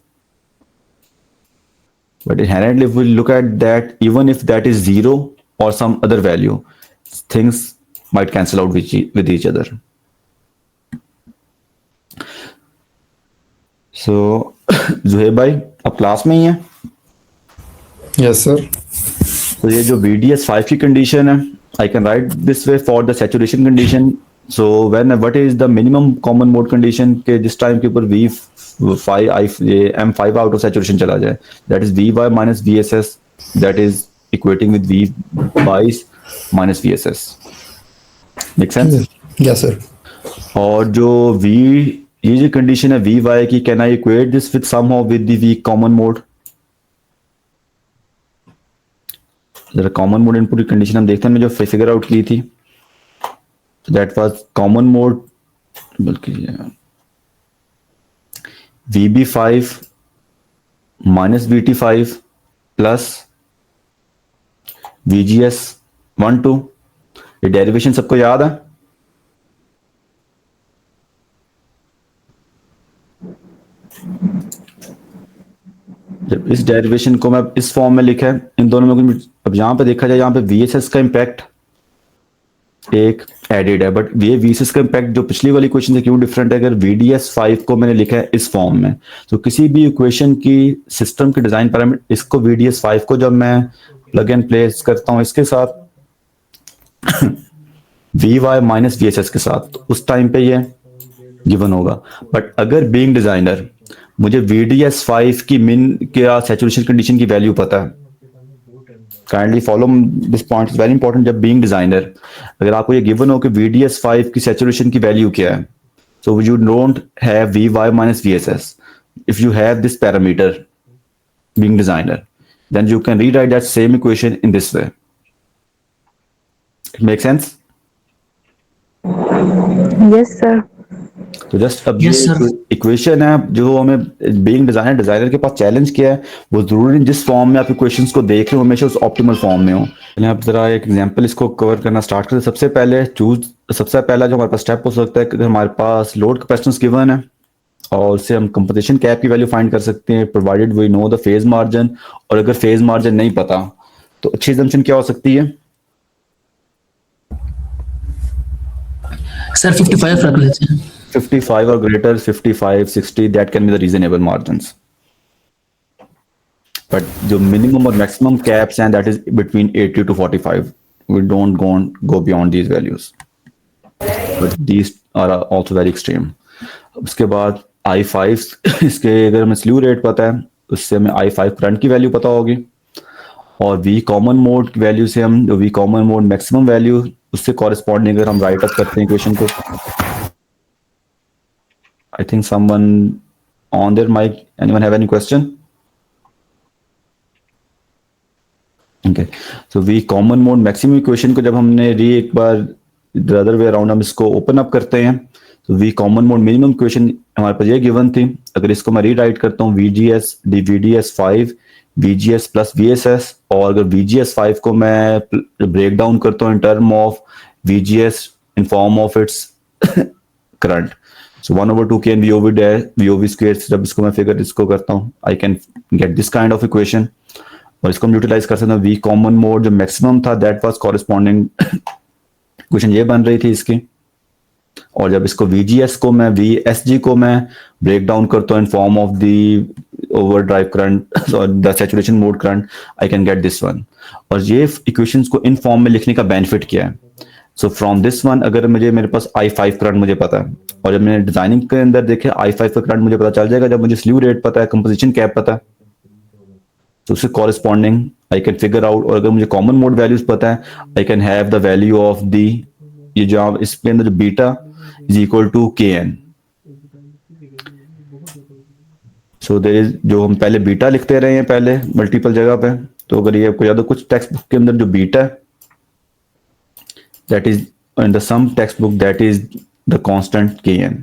But inherently, if we look at that, even if that is 0 or some other value, things might cancel out with each other. So, Zuheb भाई अब class में ही है? Yes sir. तो ये जो VDS5 की condition है, I can write this way for the saturation condition. So when what is the minimum common mode condition के जिस टाइम के ऊपर M5 out of saturation चला जाए, that is VY minus VSS, that is equating with VY minus VSS. Make sense? Yes sir. और जो ये जो कंडीशन है VY की, can I equate this with somehow with the weak common mode? जरा common mode input की condition हम देखते हैं, मैं जो फिगर आउट की थी, दैट वाज कॉमन मोड, बल्कि VB5 minus VT5 plus VGS 1-2। ये डेरिवेशन सबको याद है? जब इस डेरिवेशन को मैं इस फॉर्म में लिखा है, इन दोनों में कुछ, अब यहां पे देखा जाए, यहां पे VSS का इंपैक्ट एक एडेड है, बट ये VSS का इम्पैक्ट जो पिछली वाली क्वेश्चन से क्यों डिफरेंट है, अगर VDS5 को मैंने लिखा है इस फॉर्म में, तो किसी भी इक्वेशन की सिस्टम के डिजाइन पैरामीटर, इसको VDS5 को जब मैं प्लग एंड प्लेस करता हूँ इसके साथ VY माइनस VSS के साथ, तो उस टाइम पे ये गिवन होगा। बट अगर बीइंग डिजाइनर मुझे VDS5 की मिन क्या सैचुरेशन कंडीशन की वैल्यू पता है, kindly follow this point, is very important. जब बीइंग डिजाइनर अगर आपको ये गिवन हो कि VDS5 की सैचुरेशन की वैल्यू क्या है, so you don't have VY minus VSS, if you have this parameter being designer, then you can rewrite that same equation in this way. It makes sense? Yes, sir. तो just अब Yes, ये sir. Equation है जो हमें being designer के पास challenge किया है, वो जरूरी नहीं जिस फॉर्म में आप इक्वेशंस को देख रहे हो हमेशा उस ऑप्टिमल फॉर्म में हो। पहले आप जरा एक एग्जांपल इसको कवर करना स्टार्ट करें। सबसे पहला जो हमारे पास स्टेप हो सकता है कि हमारे पास लोड कैपेसिटेंस गिवन है और उससे हम कंपनसेशन कैप की वैल्यू फाइंड कर सकते हैं, provided we know the phase margin. और अगर फेज मार्जिन नहीं पता तो अच्छी assumption क्या हो सकती है? सर 55 रख लेते हैं। 55 or greater, 55, 60, that can be the reasonable margins. But the minimum or maximum caps and that is between 80 to 45. We don't go beyond these values. But these are also very extreme. उसके बाद I5 इसके अगर हमें slew rate पता है उससे हमें I5 current की वैल्यू पता होगी, और V कॉमन मोड की वैल्यू से हम V common mode maximum value उससे कॉरेस्पॉन्डिंग अगर हम राइट अप करते हैं इक्वेशन को। I think someone on their mic. Anyone have any question? Okay. So V common mode maximum equation को जब हमने एक बार the other way around हम इसको open up करते हैं, तो V common mode minimum equation हमारे पास ये given थी। अगर इसको मैं rewrite करता हूँ VGS VDS5 VGS plus VSS, और अगर VGS5 को मैं break down करता हूँ in term of VGS in form of its current, so 1/2 kn VOV square, जब इसको मैं फिगर इसको करता हूँ I can get this kind of equation, और इसको हम यूटिलाइज कर सकते हैं। V कॉमन मोड जो मैक्सिमम था दैट वाज कॉरेस्पॉन्डिंग इक्वेशन ये बन रही थी इसकी, और जब इसको VGS को मैं VSG को मैं ब्रेक डाउन करता हूँ in form of the overdrive current और the saturation mode current, I can get this one. और ये इक्वेशंस को इन फॉर्म में लिखने का बेनिफिट क्या है? सो फ्रॉम दिस वन अगर मेरे पास I5 करंट मुझे पता है, और जब मैंने डिजाइनिंग के अंदर देखे I5 का करंट मुझे पता चल जाएगा जब मुझे स्ल्यू रेट पता है, कंपोजिशन कैप पता है, तो उससे corresponding I can figure out. और अगर मुझे कॉमन मोड वैल्यूज पता है I can have the value of the, ये जो इसके अंदर जो beta is equal to KN। So there is, जो हम पहले बीटा लिखते रहे हैं पहले मल्टीपल जगह पे, तो अगर ये आपको याद हो कुछ टेक्स्ट बुक के अंदर जो बीटा है that is in the some textbook that is the constant Kn।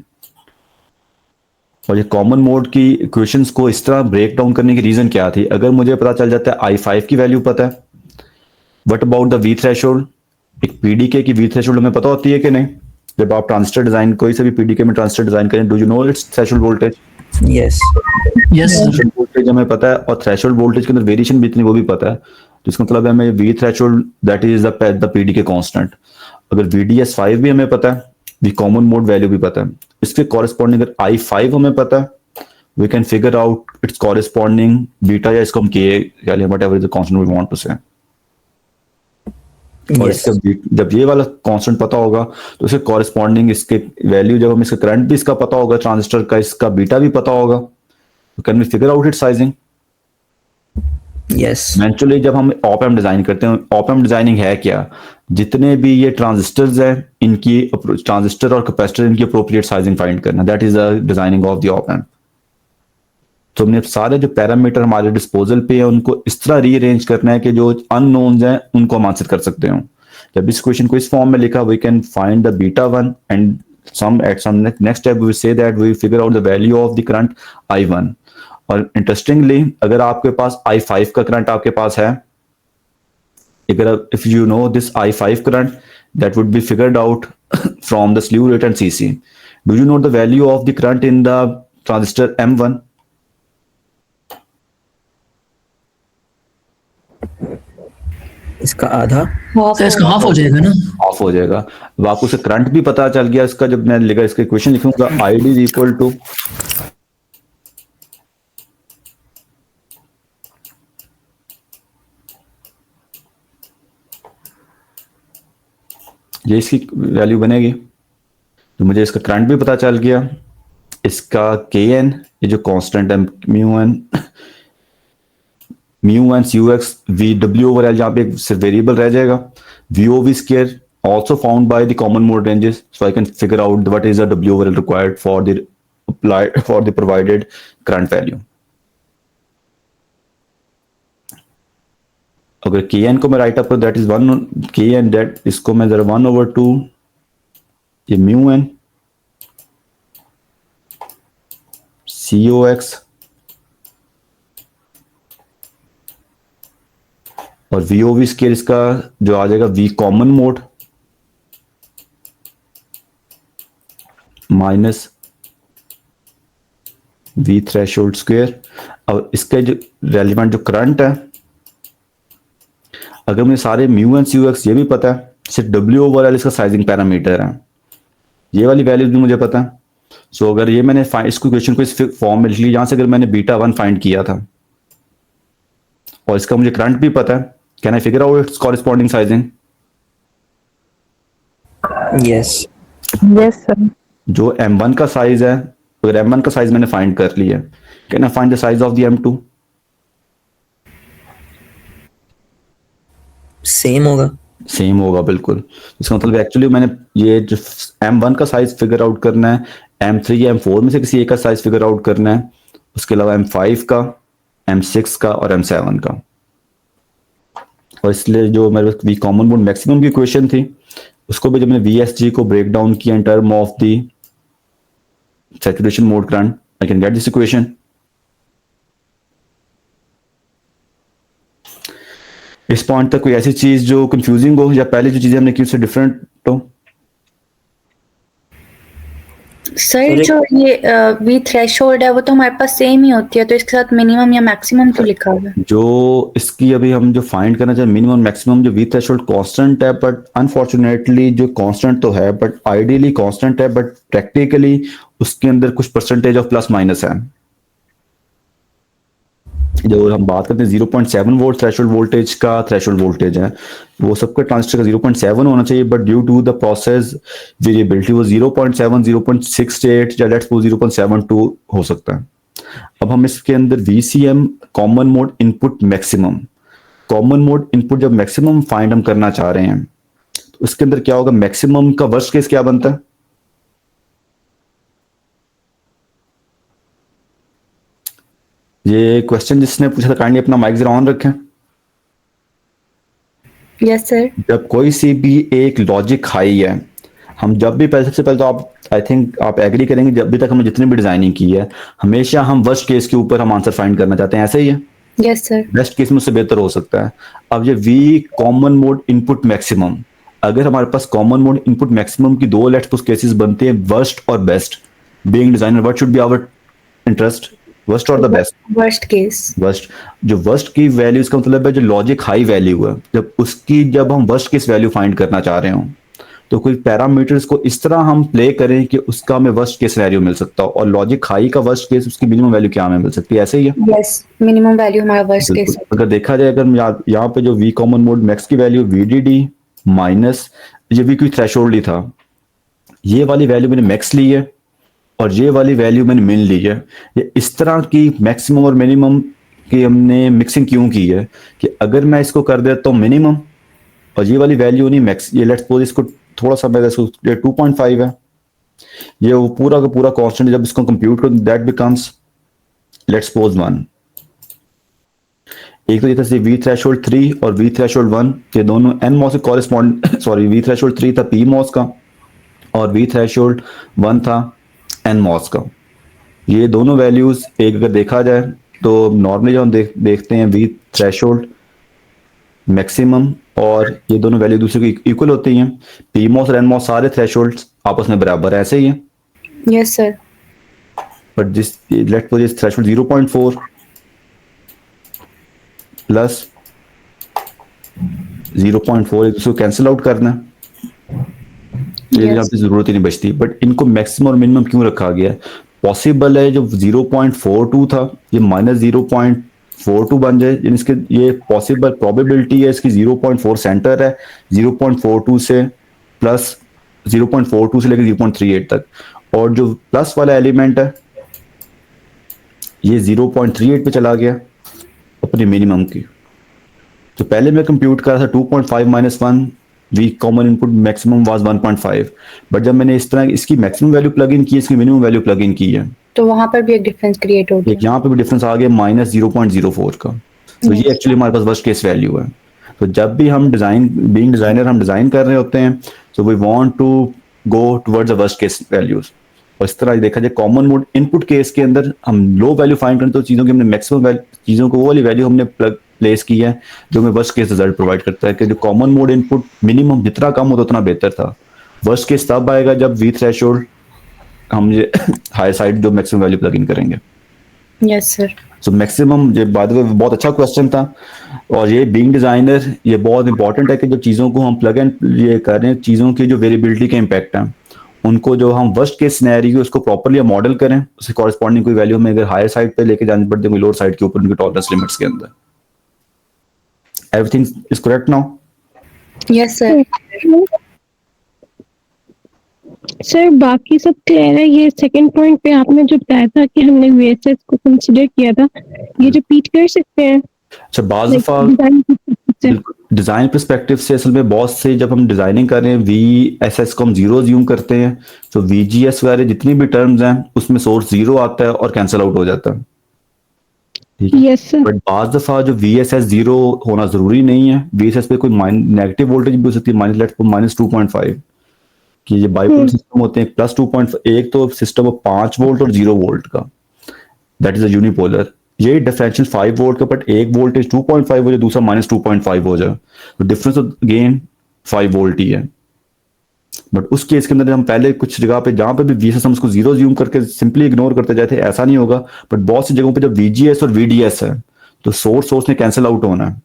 और ये कॉमन मोड की इक्वेशंस को इस तरह ब्रेक डाउन करने की रीजन क्या थी? अगर मुझे पता चल जाता है I5 की वैल्यू पता है, what about the V threshold? एक PDK की V थ्रेशोल्ड हमें पता होती है कि नहीं? जब आप ट्रांजिस्टर डिजाइन कोई से भी PDK में ट्रांजिस्टर डिजाइन करें, do you know it's threshold voltage? Yes. Yes sir. Voltage हमें पता है, और थ्रेशोल्ड वोल्टेज के अंदर वेरिएशन भी इतनी वो भी पता है, तो इसका मतलब है हमें V threshold that is the PDK constant. अगर VDS5 भी हमें पता है, V कॉमन मोड वैल्यू भी पता है, इसके कॉरेस्पॉन्डिंग अगर I5 हमें पता है, we can figure out its corresponding beta, या इसको हम K या whatever is the constant we want to say. और Yes. इसका जब ये वाला कांस्टेंट पता होगा तो इसके कॉरेस्पॉन्डिंग इसके वैल्यू, जब हमें इसका करंट भी इसका पता होगा ट्रांजिस्टर का, इसका बीटा भी पता होगा, तो can we figure out its sizing. Yes. Eventually जब हम ऑप एम्प डिजाइन करते हैं, ऑप एम्प डिजाइनिंग है क्या? जितने भी ये ट्रांजिस्टर्स हैं इनकी ट्रांजिस्टर और कैपेसिटर इनकी अप्रोप्रिएट साइजिंग फाइंड करना, that is the designing of the op amp. तो हमने सारे जो पैरामीटर हमारे डिस्पोजल पे है उनको इस तरह रीअरेंज करना है कि जो अननोन्स हैं उनको हम आंसर कर सकते हो। जब इस क्वेश्चन को इस फॉर्म में लिखा, we can find the beta one and some next step we say that we figure out the value of the current I1। और इंटरेस्टिंगली अगर आपके पास I5 का करंट आपके पास है, अगर if you know this I5 current that would be figured out from the slew rate and CC। Do you know the value of the current in the transistor M1? इसका आधा। तो इसका half हो जाएगा ना। ऑफ हो जाएगा। अब आपको उसका करंट भी पता चल गया इसका, जब मैं लिखा इसका इक्वेशन लिखूंगा ID इज इक्वल टू ये इसकी वैल्यू बनेगी। तो मुझे इसका करंट भी पता चल गया, इसका Kn ये जो कांस्टेंट है mu N C X V W over L, जहाँ पे एक वेरिएबल रह जाएगा। V O V square also found by the common mode ranges, so I can figure out what is the W over L required for the provided current value. अगर Kn को मैं right up करूं, that is 1 Kn, that इसको मैं जरा 1/2 ये mu N COX और VOV square इसका जो आ जाएगा V common mode minus V threshold square. और इसके जो रेलिवेंट जो करंट है, अगर मुझे सारे म्यू एंड COX ये भी पता है, सिर्फ W ओवर एल इसका साइजिंग पैरामीटर है, ये वाली वैल्यूज भी मुझे पता है। सो अगर ये मैंने इसको क्वेश्चन को इस फॉर्म में लिख लिया, यहां से अगर मैंने β1 फाइंड किया था और इसका मुझे करंट भी पता है, can I figure out its corresponding sizing? Yes. Yes sir. जो M1 का साइज है, अगर M1 का साइज मैंने फाइंड कर लिया, can I find the size of the M2? Same होगा। सेम होगा बिल्कुल। इसका मतलब एक्चुअली मैंने ये जो M1 का साइज फिगर आउट करना है, M3 या M4 में से किसी एक का साइज फिगर आउट करना है, उसके अलावा M5 का, M6 का और M7 का। और इसलिए जो मेरे पास वी कॉमन मोड मैक्सिमम की इक्वेशन थी, उसको भी जब मैंने VSG को ब्रेक डाउन किया in term of the saturation mode current, I can get this equation. इस पॉइंट तक कोई ऐसी चीज जो कंफ्यूजिंग हो, या पहले जो चीजें हमने की उससे डिफरेंट हो? सर जो ये वी थ्रेशोल्ड है वो तो हमारे पास सेम ही होती है, तो इसके साथ मिनिमम या मैक्सिमम तो लिखा हुआ है। जो इसकी अभी हम जो फाइंड करना चाहें मिनिमम मैक्सिमम, जो वी थ्रेशोल्ड कांस्टेंट है, बट अनफॉर्चुनेटली जो कांस्टेंट तो है, बट आइडियली कांस्टेंट है, बट प्रैक्टिकली उसके अंदर कुछ परसेंटेज ऑफ प्लस माइनस है। जो हम बात करते हैं 0.7 वोल्ट थ्रेशोल्ड वोल्टेज का, थ्रेशोल्ड वोल्टेज है वो सबका ट्रांजिस्टर का 0.7 होना चाहिए, but due to the process variability वो 0.7, 0.68 या लेट्स सपोज 0.72 हो सकता है। अब हम इसके अंदर VCM common mode input maximum, common mode input जब मैक्सिमम फाइंड हम करना चाह रहे हैं, तो उसके अंदर क्या होगा, मैक्सिमम का वर्स्ट केस क्या बनता है? ये क्वेश्चन जिसने पूछा था काइंडली अपना माइक जरा ऑन रखें। Yes sir. जब कोई सी भी एक लॉजिक हाई है, हम जब भी पहले, सबसे पहले तो आप आई थिंक आप एग्री करेंगे, जब भी तक हमने जितनी भी डिजाइनिंग की है, हमेशा हम वर्स्ट केस के ऊपर हम आंसर फाइंड करना चाहते हैं, ऐसा ही है? Yes sir. बेस्ट केस में उससे बेहतर हो सकता है। अब ये V common mode input maximum, अगर हमारे पास कॉमन मोड इनपुट मैक्सिमम की दो लेट्स केसेस बनते हैं, वर्स्ट और best, being designer what should be our interest, worst और the best? Worst case. Worst. जो वर्स्ट की वैल्यू, इसका मतलब है जो लॉजिक हाई वैल्यू है, जब हम वर्स्ट केस वैल्यू फाइंड करना चाह रहे हो, तो कोई पैरामीटर्स को इस तरह हम प्ले करें कि उसका हमें वर्स्ट केस वैल्यू मिल सकता हो, और लॉजिक हाई का वर्स्ट केस उसकी मिनिमम वैल्यू क्या हमें मिल सकती है, ऐसे ही है? यस, मिनिमम वैल्यू हमारा वर्स्ट केस। अगर देखा जाए, अगर यहाँ पे जो वी कॉमन मोड मैक्स की वैल्यू VDD माइनस ये भी कोई थ्रेशोल्ड ही था, ये वाली वैल्यू मैंने मैक्स ली है और ये वाली वैल्यू मैंने मिन ली है। ये इस तरह की मैक्सिमम और मिनिमम की हमने मिक्सिंग क्यों की है कि अगर मैं इसको कर देता हूँ मिनिमम और ये वाली वैल्यू नहीं मैक्स, ये लेट्स सपोज इसको थोड़ा सा मैं 2.5 है, ये वो पूरा का पूरा कांस्टेंट, जब इसको कंप्यूट करो दैट बिकम्स लेट्स सपोज 1। एक तो ये था वी थ्रेशोल्ड 3 और वी थ्रेशोल्ड 1, ये दोनों एन मॉस के कॉरेस्पॉन्ड, सॉरी वी थ्रेशोल्ड 3 था पी मॉस का और वी थ्रेशोल्ड 1 था एन मॉस का। ये दोनों वैल्यूज एक अगर देखा जाए तो नॉर्मली जो हम देखते हैं वी थ्रेशोल्ड मैक्सिमम और ये दोनों वैल्यू दूसरे को इक्वल होती हैं, पी मॉस और एन मॉस सारे थ्रेशोल्ड्स आपस में बराबर है, ऐसे ही है? Yes sir. But this let's suppose threshold 0.4 plus 0.4 इसको कैंसिल आउट करना है, तो ये Yes. यहाँ पे जरूरत ही नहीं बचती। बट इनको मैक्सिमम और मिनिमम क्यों रखा गया है? पॉसिबल है जो 0.42 था ये -0.42 बन जाए, यानी इसके ये पॉसिबल प्रोबेबिलिटी है इसकी 0.4 सेंटर है, 0.42 से प्लस 0.42 से लेकर 0.38 तक, और जो प्लस वाला एलिमेंट है ये 0.38 पे चला गया अपनी मिनिमम की। तो पहले मैं कंप्यूट कर रहा था 2.5 - 1 V common input maximum was 1.5, but जब मैंने इस तरह इसकी मैक्सिमम वैल्यू प्लग इन की, इसकी मिनिमम वैल्यू प्लग इन की है, तो वहां पर भी एक डिफरेंस क्रिएट हो एक गया। यहाँ पे भी डिफरेंस आ गया -0.04 का। तो ये एक्चुअली हमारे पास वर्स्ट केस वैल्यू है। तो जब भी हम बीइंग डिजाइनर हम डिजाइन कर रहे होते हैं, so we want to go towards the worst case values. और इस तरह देखा जाए कॉमन मोड इनपुट केस के अंदर हम लो वैल्यू फाइंड करें तो चीज़ों की हमने मैक्सिमम चीज़ों को वो वाली वैल्यू हमने प्लेस की है जो हमें वर्स्ट केस रिजल्ट प्रोवाइड करता है, कि जो कॉमन मोड इनपुट मिनिमम जितना कम होता उतना बेहतर था। वर्स्ट केस तब आएगा जब वी थ्रेशोल्ड हम ये हाई साइड जो मैक्सिमम वैल्यू प्लग इन करेंगे। Yes sir. सो मैक्सिमम, ये बाय द वे बहुत अच्छा क्वेश्चन था, और ये बीइंग डिजाइनर ये बहुत इंपॉर्टेंट है कि जब चीज़ों को हम प्लग एंड ये कर रहे हैं, चीज़ों की जो वेरिएबिलिटी के इम्पैक्ट हैं उनको जो हम वर्स्ट केस सिनेरियो उसको प्रॉपर्ली मॉडल करें, उसके कॉरेस्पॉन्डिंग कोई वैल्यू हमें अगर हायर साइड पे लेके जानी पड़ती है कोई लोअर साइड के ऊपर उनकी टॉलरेंस लिमिट्स के अंदर। Everything is correct now? Yes sir. Sir बाकी सब क्लियर है। ये सेकंड पॉइंट पे आपने जो बताया था कि हमने वीएसएस को कंसीडर किया था, ये रिपीट कर सकते हैं? अच्छा, बाज़ दफा डिजाइन पर्सपेक्टिव से असल में बहुत से जब हम डिजाइनिंग कर रहे हैं वीएसएस को हम जीरो ज्यूम करते हैं, तो वीजीएस वगैरह जितनी भी टर्म्स हैं उसमें सोर्स जीरो आता है और कैंसिल आउट हो जाता है, ठीक है। Yes sir. बट बाज़ दफा जो वीएसएस जीरो होना जरूरी नहीं है, वीएसएस पे कोई नेगेटिव वोल्टेज भी हो सकती है, -2.5 कि ये बाइपोलर सिस्टम होते हैं, +2.5 एक तो सिस्टम ऑफ 5 वोल्ट और 0 वोल्ट का, दैट इज अ यूनिपोलर। ये डिफरेंशियल 5 वोल्ट का, बट एक वोल्टेज 2.5 हो जाए, दूसरा -2.5 हो जाए, तो डिफरेंस अगेन 5 वोल्ट ही है। बट उस केस के अंदर हम पहले कुछ जगह पे जहां पे भी वीएसएस हम उसको जीरो ज्यूम करके सिंपली इग्नोर करते जाते हैं, ऐसा नहीं होगा। बट बहुत सी जगहों पे जब वीजीएस और वीडीएस है तो सोर्स ने कैंसिल आउट होना है,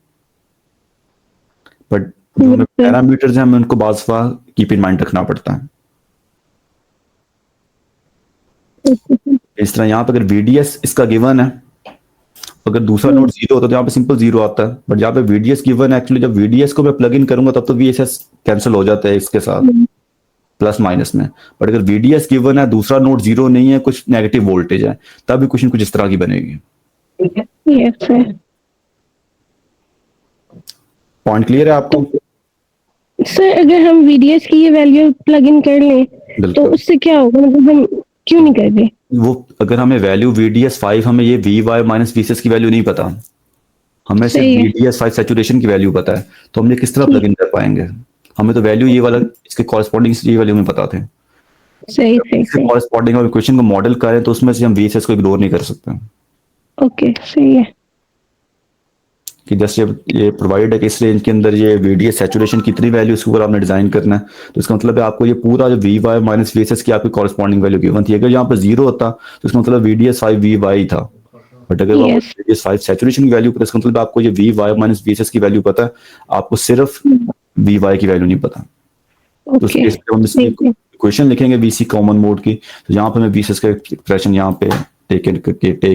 बट जो पैरामीटर्स हैं हमें उनको बाज़ कीप इन माइंड रखना पड़ता है। इस तरह यहाँ पे अगर VDS इसका गिवन है, अगर दूसरा नोड जीरो होता है तो यहाँ पे सिंपल जीरो आता है, बट यहाँ पे VDS गिवन है, एक्चुअली जब VDS को मैं प्लग इन करूंगा तब तो VSS कैंसिल हो जाता है इसके साथ प्लस माइनस में। बट अगर VDS गिवन है, दूसरा नोड जीरो नहीं है, कुछ नेगेटिव वोल्टेज है, तब भी कुछ न कुछ इस तरह की बनेगी। Yes sir. पॉइंट क्लियर है आपको? सर अगर हम VDS की ये वैल्यू प्लग इन कर लें तो बिल्कुल। उससे क्या होगा, मतलब हम क्यों नहीं कर रहे? वो अगर हमें वैल्यू VDS 5, हमें ये VY माइनस VSS की वैल्यू नहीं पता, हमें सिर्फ सही है। VDS 5 सैचुरेशन की वैल्यू पता है, तो हम ये किस तरह प्लग इन कर पाएंगे? हमें तो वैल्यू ये वाला इसके कॉरेस्पॉन्डिंग ये वैल्यू हमें पता थे, सही सही इसके सही। कॉरेस्पॉन्डिंग और इक्वेशन को मॉडल करें तो उसमें से हम VSS को इग्नोर नहीं कर सकते ओके सही है। कि जस्ट ये प्रोवाइड है कि इस रेंज के अंदर ये VDS सैचुरेशन कितनी वैल्यू इसके ऊपर आपने डिजाइन करना है, तो इसका मतलब है आपको ये पूरा जो VY माइनस VSS की आपकी कॉरेस्पॉन्डिंग वैल्यू गिवन थी। अगर यहाँ पर जीरो होता तो इसका मतलब VDS 5 VY था, बट अगर Yes. ओके हम इसकी इक्वेशन लिखेंगे VC कॉमन मोड की, तो यहाँ पे हमें VSS का एक्सप्रेशन यहाँ पे टेक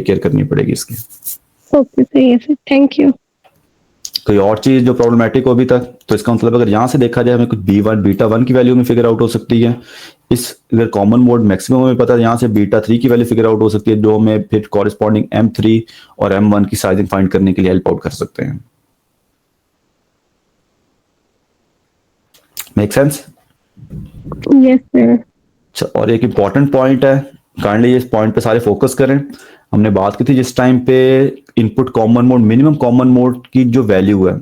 केयर करनी पड़ेगी इसकी। ओके सही है सर, थैंक यू। कोई और चीज जो प्रॉब्लमेटिक हो अभी तक, तो इसका मतलब अगर यहाँ से देखा जाए हमें कुछ बीटा 1 की वैल्यू में फिगर आउट हो सकती है, इस अगर कॉमन मोड मैक्सिमम हमें पता है, यहाँ से बीटा 3 की वैल्यू फिगर आउट हो सकती है, जो हमें फिर कॉरेस्पॉन्डिंग M3 और M1 की साइजिंग फाइंड करने के लिए हेल्प आउट कर सकते हैं। Make sense? Yes sir. अच्छा, और एक इम्पॉर्टेंट पॉइंट है, काइंडली इस पॉइंट पे सारे फोकस करें। हमने बात की थी जिस टाइम पे input common mode minimum common mode की जो वैल्यू है,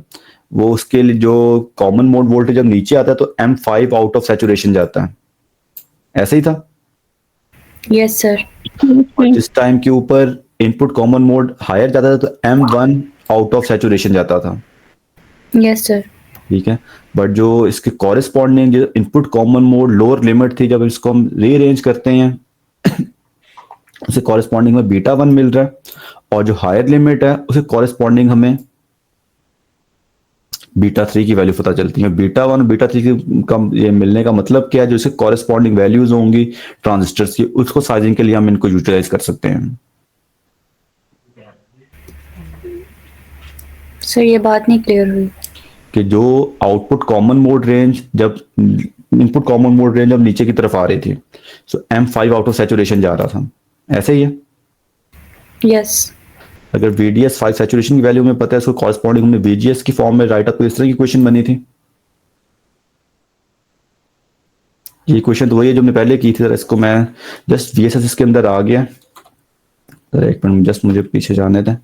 वो उसके लिए जो कॉमन मोड वोल्टेज जब नीचे आता है तो M5 आउट ऑफ सैचुरेशन जाता है, ऐसे ही था। Yes sir. जिस टाइम के ऊपर इनपुट कॉमन मोड हायर जाता था तो M1 आउट ऑफ सैचुरेशन जाता था, यस सर। ठीक है। बट जो इसके कॉरेस्पॉन्डिंग जो input common mode lower limit थी, जब इसको हम रीअरेंज करते हैं उसे कॉरेस्पॉन्डिंग में बीटा 1 मिल रहा है, और जो हायर लिमिट है उसे कॉरेस्पॉन्डिंग हमें बीटा 3 की वैल्यू पता चलती है। बीटा 1 और बीटा 3 की कम ये मिलने का मतलब क्या है, जो इसके कॉरेस्पॉन्डिंग वैल्यूज होंगी ट्रांजिस्टर्स की, उसको साइजिंग के लिए हम इनको यूटिलाइज कर सकते हैं। सर ये बात नहीं क्लियर हुई। कि जो आउटपुट कॉमन मोड रेंज जब इनपुट कॉमन मोड रेंज जब नीचे की तरफ आ रही थी, सो M5 आउट ऑफ सैचुरेशन जा रहा था, ऐसे ही है। यस अगर VDS 5 सैचुरेशन की वैल्यू में पता है, इसको कॉरेस्पॉन्डिंग हमने VGS की फॉर्म में राइट अप इस तरह की क्वेश्चन बनी थी। ये क्वेश्चन तो वही है जो हमने पहले की थी। इसको मैं जस्ट VSS इसके अंदर आ गया, एक मिनट जस्ट मुझे पीछे जाने दें।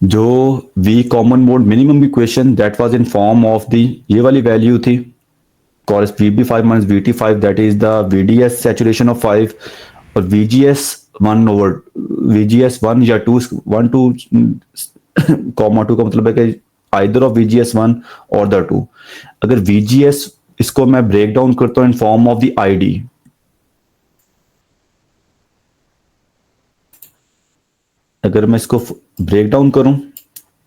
जो V common mode minimum equation that was in form of the, ये वाली वैल्यू थी cos VB5 minus VT5, that is the VDS saturation of 5, और VGS1 over VGS1 या 2 1 2 कॉमा 2 का मतलब है कि either of VGS1 or the 2। अगर VGS इसको मैं ब्रेक डाउन करता हूँ in form of the ID, अगर मैं इसको ब्रेक डाउन करूं,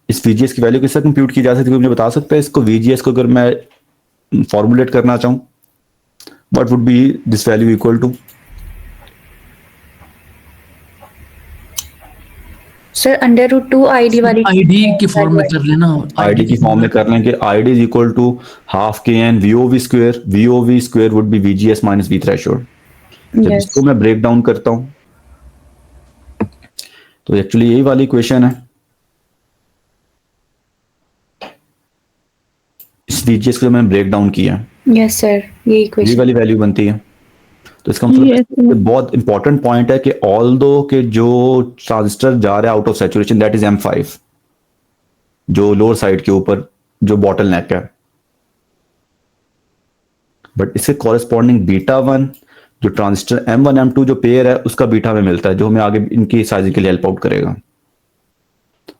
इस VGS की वैल्यू किससे कंप्यूट की जा सकती है, मुझे बता सकता है इसको? VGS को अगर मैं फॉर्मुलेट करना चाहूं, what would be this value equal to? Sir √2 ID वाली आईडी की फॉर्म में कर लेना। ID की फॉर्म में कर लेंगे। ID is equal to half KN VOV square, VOV square would be VGS minus V threshold. जब यस इसको मैं ब्रेक डाउन करता हूं तो एक्चुअली यही वाली इक्वेशन है। इस VGS को मैंने ब्रेक डाउन किया, यस सर यही ये क्वेश्चन। वाली वैल्यू बनती है। तो इसका मतलब Yes, ये बहुत इंपॉर्टेंट पॉइंट है कि ऑल दो के जो ट्रांजिस्टर जा रहा है out of saturation that is M5, जो लोअर साइड के ऊपर जो बॉटल नेक है, बट इसके कॉरेस्पॉन्डिंग बीटा 1 जो ट्रांजिस्टर M1 M2 जो पेयर है उसका बीटा में मिलता है, जो हमें आगे इनकी साइजिंग के लिए हेल्प आउट करेगा।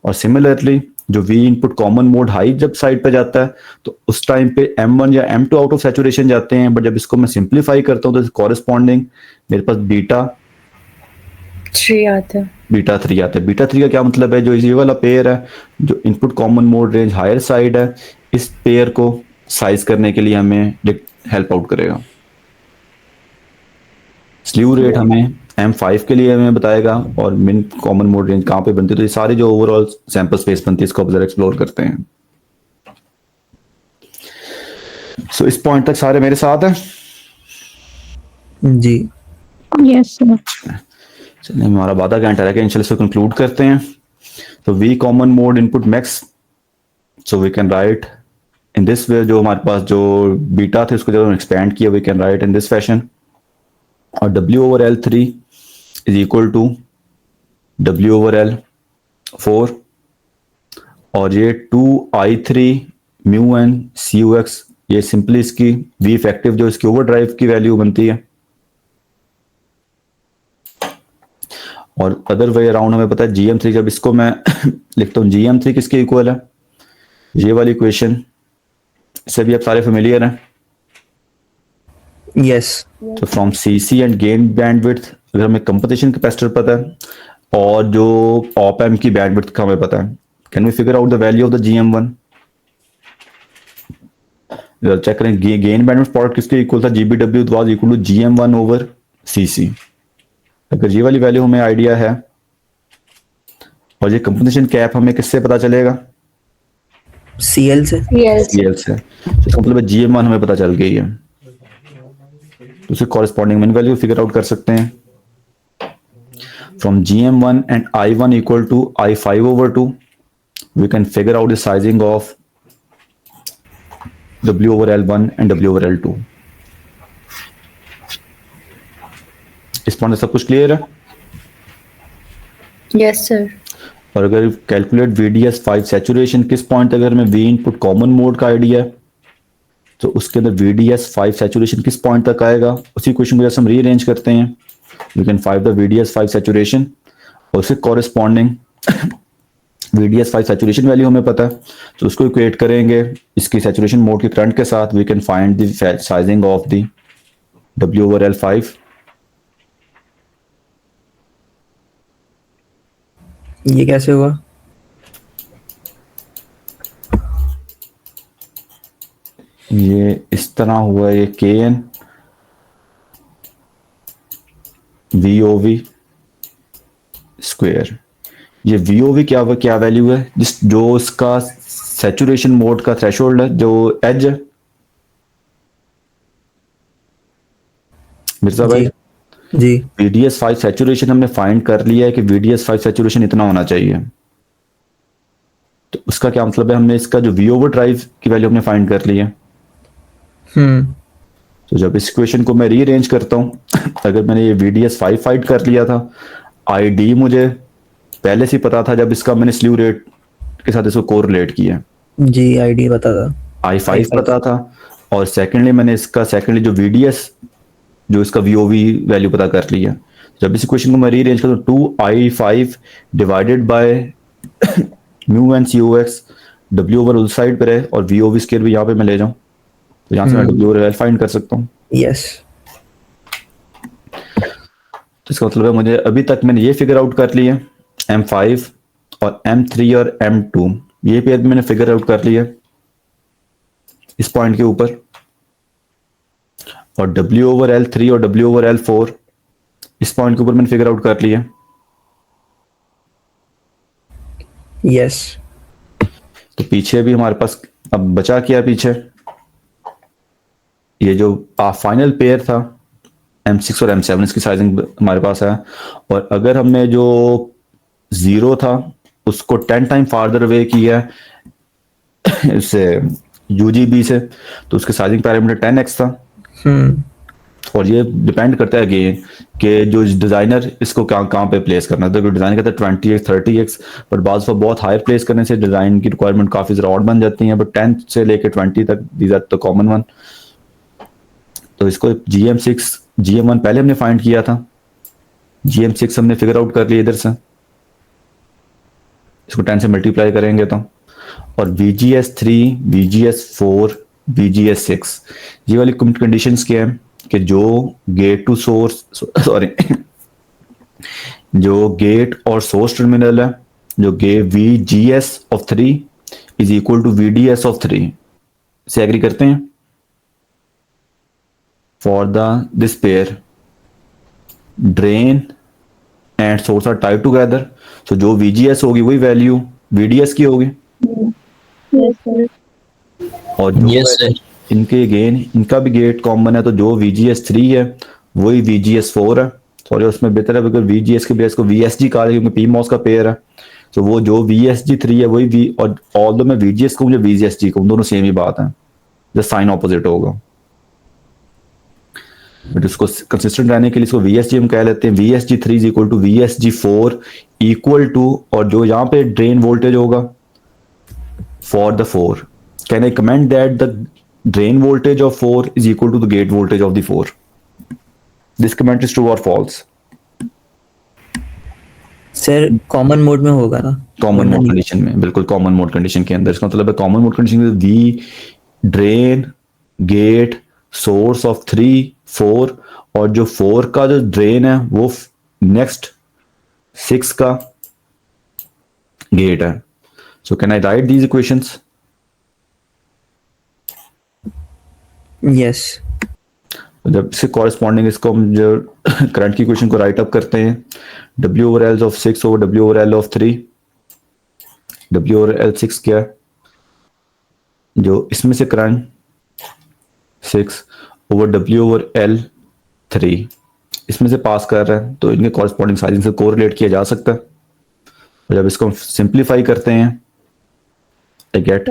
और सिमिलरली जो V input common mode high जब साइड पे जाता है तो उस टाइम पे M1 या M2 आउट ऑफ सैचुरेशन जाते हैं, बट जब इसको मैं सिंप्लीफाई करता हूँ तो कॉरेस्पॉन्डिंग मेरे पास बीटा 3 आता है। बीटा 3 आता है। बीटा 3 का क्या मतलब है, जो ये वाला पेयर है जो input common mode range higher side है, इस पेयर को साइज करने के लिए हमें हेल्प आउट करेगा। स्लीव रेट हमें M5 के लिए हमें बताएगा और मिन कॉमन मोड रेंज कहाँ पे बनती है। तो ये सारे जो ओवरऑल सैंपल स्पेस बनती है इसको अब जरा एक्सप्लोर करते हैं। सो इस पॉइंट तक सारे मेरे साथ हैं? जी yes, sir. चलिए हमारा आधा घंटा रह गया, इंशाल्लाह इसको कंक्लूड करते हैं। तो V common mode input max, so we can write in this way, जो हमारे पास जो बीटा थे उसको जब हम एक्सपेंड किया we can write in this fashion, और W/L3 is equal to W/L4, और ये 2I3 μN CUX, ये सिंपली इसकी V इफेक्टिव जो इसकी ओवरड्राइव की वैल्यू बनती है। और अदर वे अराउंड हमें पता है GM3, जब इसको मैं लिखता हूँ GM3 किसके इक्वल है, ये वाली इक्वेशन, इससे भी आप सारे फेमिलियर हैं। यस तो from CC and gain bandwidth, अगर हमें कंपनसेशन कैपेसिटर पता है और जो ऑप एम्प की बैंडविड्थ का हमें पता है, can we figure out the value of the GM1? Check करें गेन बैंडविड्थ प्रोडक्ट किसके इक्वल था, GBW was equal to GM1 over CC। अगर ये वाली वैल्यू हमें आइडिया है और ये कंपनसेशन कैप हमें किससे पता चलेगा? CL से। CL से। तो इसका मतलब है GM1 हमें पता चल गई है, तो उसे कॉरेस्पॉन्डिंग मिन वैल्यू फिगर आउट कर सकते हैं। From GM1 and I1 equal to I5/2 we can figure out the sizing of W/L1 and W/L2। इस पॉइंट से सब कुछ क्लियर है? Yes sir. और अगर कैलकुलेट VDS 5 सैचुरेशन किस पॉइंट अगर हमें V इनपुट कॉमन मोड का आइडिया है तो उसके अंदर VDS 5 सैचुरेशन किस पॉइंट तक आएगा, उसी क्वेश्चन को जैसे हम रीअरेंज करते हैं, we can find the VDS 5 saturation और उसके कॉरेस्पॉन्डिंग VDS5 सैचुरेशन वैल्यू हमें पता है, तो उसको इक्वेट करेंगे इसकी सैचुरेशन मोड के करंट के साथ, we can find the sizing of the W/L5। ये कैसे हुआ? ये इस तरह हुआ, ये KN VOV स्क्वायर। ये VOV क्या वैल्यू है, जो इसका सैचुरेशन मोड का थ्रेशोल्ड है, जो एज है। मिर्जा भाई, जी VDS5 सैचुरेशन हमने फाइंड कर लिया है कि VDS5 सैचुरेशन इतना होना चाहिए। तो उसका क्या मतलब है, हमने इसका जो V/O ड्राइव की वैल्यू हमने फाइंड कर ली है। तो जब इस इक्वेशन को मैं रीअरेंज करता हूँ, अगर मैंने ये VDS5 फाइंड कर लिया था, ID मुझे पहले से पता था जब इसका मैंने स्लीव रेट के साथ इसको कोरिलेट किया, जी ID पता था, I5 पता था, और सेकेंडली मैंने इसका जो VDS जो इसका VOV वैल्यू पता कर लिया। जब इस इक्वेशन को मैं रीअरेंज करता हूँ, 2I5 divided by mu N COX, W over उस साइड पर है और VOV स्क्वायर भी यहाँ पे मैं ले जाऊँ, तो यहाँ से मैं W/L फाइंड कर सकता हूँ। यस। तो इसका मतलब है मुझे अभी तक मैंने ये फिगर आउट कर लिया, M5 और M3 और M2 ये पेयर मैंने फिगर आउट कर लिया इस पॉइंट के ऊपर, और W/L3 और W/L4 इस पॉइंट के ऊपर मैंने फिगर आउट कर लिया। यस। तो पीछे भी हमारे पास अब बचा क्या पीछे, ये जो फाइनल पेयर था M6 और M7, इसकी साइजिंग हमारे पास है। और अगर हमने जो 0 था उसको 10 टाइम फार्दर अवे किया इससे UGB से, तो उसके साइजिंग पैरामीटर 10x था। और ये डिपेंड करता है अगेन कि जो डिजाइनर इसको कहाँ पे प्लेस करना है। तो डिजाइनर कहता है 20x 30x, पर बाज़ पर बहुत हायर प्लेस करने से डिजाइन की रिक्वायरमेंट काफी ज़्यादा ऑड बन जाती है, बट 10 से लेके 20 तक these are the common one. तो इसको GM1 पहले हमने फाइंड किया था, GM6 हमने फिगर आउट कर लिया इधर से, इसको 10 से मल्टीप्लाई करेंगे तो, और VGS3 VGS4 VGS6 ये वाली कंडीशंस क्या है कि जो गेट टू सोर्स जो गेट और सोर्स टर्मिनल है, जो VGS of 3 is equal to VDS of 3 से एग्री करते हैं। For this pair drain and source are tied together, so जो VGS होगी वही वैल्यू VDS की होगी। और जो इनके इनका भी गेट कॉमन है, तो जो VGS3 है वही VGS4 है। सॉरी, उसमें बेहतर है अगर VGS के बेस को VSG कहा जाए क्योंकि PMOS का पेयर है, तो वो जो VSG3 है वही और ऑल्दो मैं VGS को मुझे VSG को, दोनों सेम ही बात है, जस्ट साइन ऑपोजिट होगा। बट उसको कंसिस्टेंट रहने के लिए इसको VSG हम कह लेते हैं। VSG3 is equal to VSG4 equal to, और जो यहाँ पे ड्रेन वोल्टेज होगा for the 4, can I comment that the drain voltage of 4 is equal to the gate voltage of the 4? This comment is true or false? Sir common mode में होगा ना? Common mode condition में, बिल्कुल common mode condition के अंदर। इसका मतलब है कॉमन मोड कंडीशन में V drain gate source of 3 4, और जो 4 का जो ड्रेन है वो नेक्स्ट 6 का गेट है। सो can I right these equations? Yes. जब इसके कॉरेस्पॉन्डिंग इसको हम जो करंट की इक्वेशन को राइट अप करते हैं, W/L of 6 over W/L of 3, W/L6 क्या है, जो इसमें से करंट 6 ओवर W/L3 इसमें से पास कर रहा है, तो इनके कॉरेस्पॉन्डिंग साइजिंग से कोरिलेट किया जा सकता है। और जब इसको हम सिंप्लीफाई करते हैं, आई गेट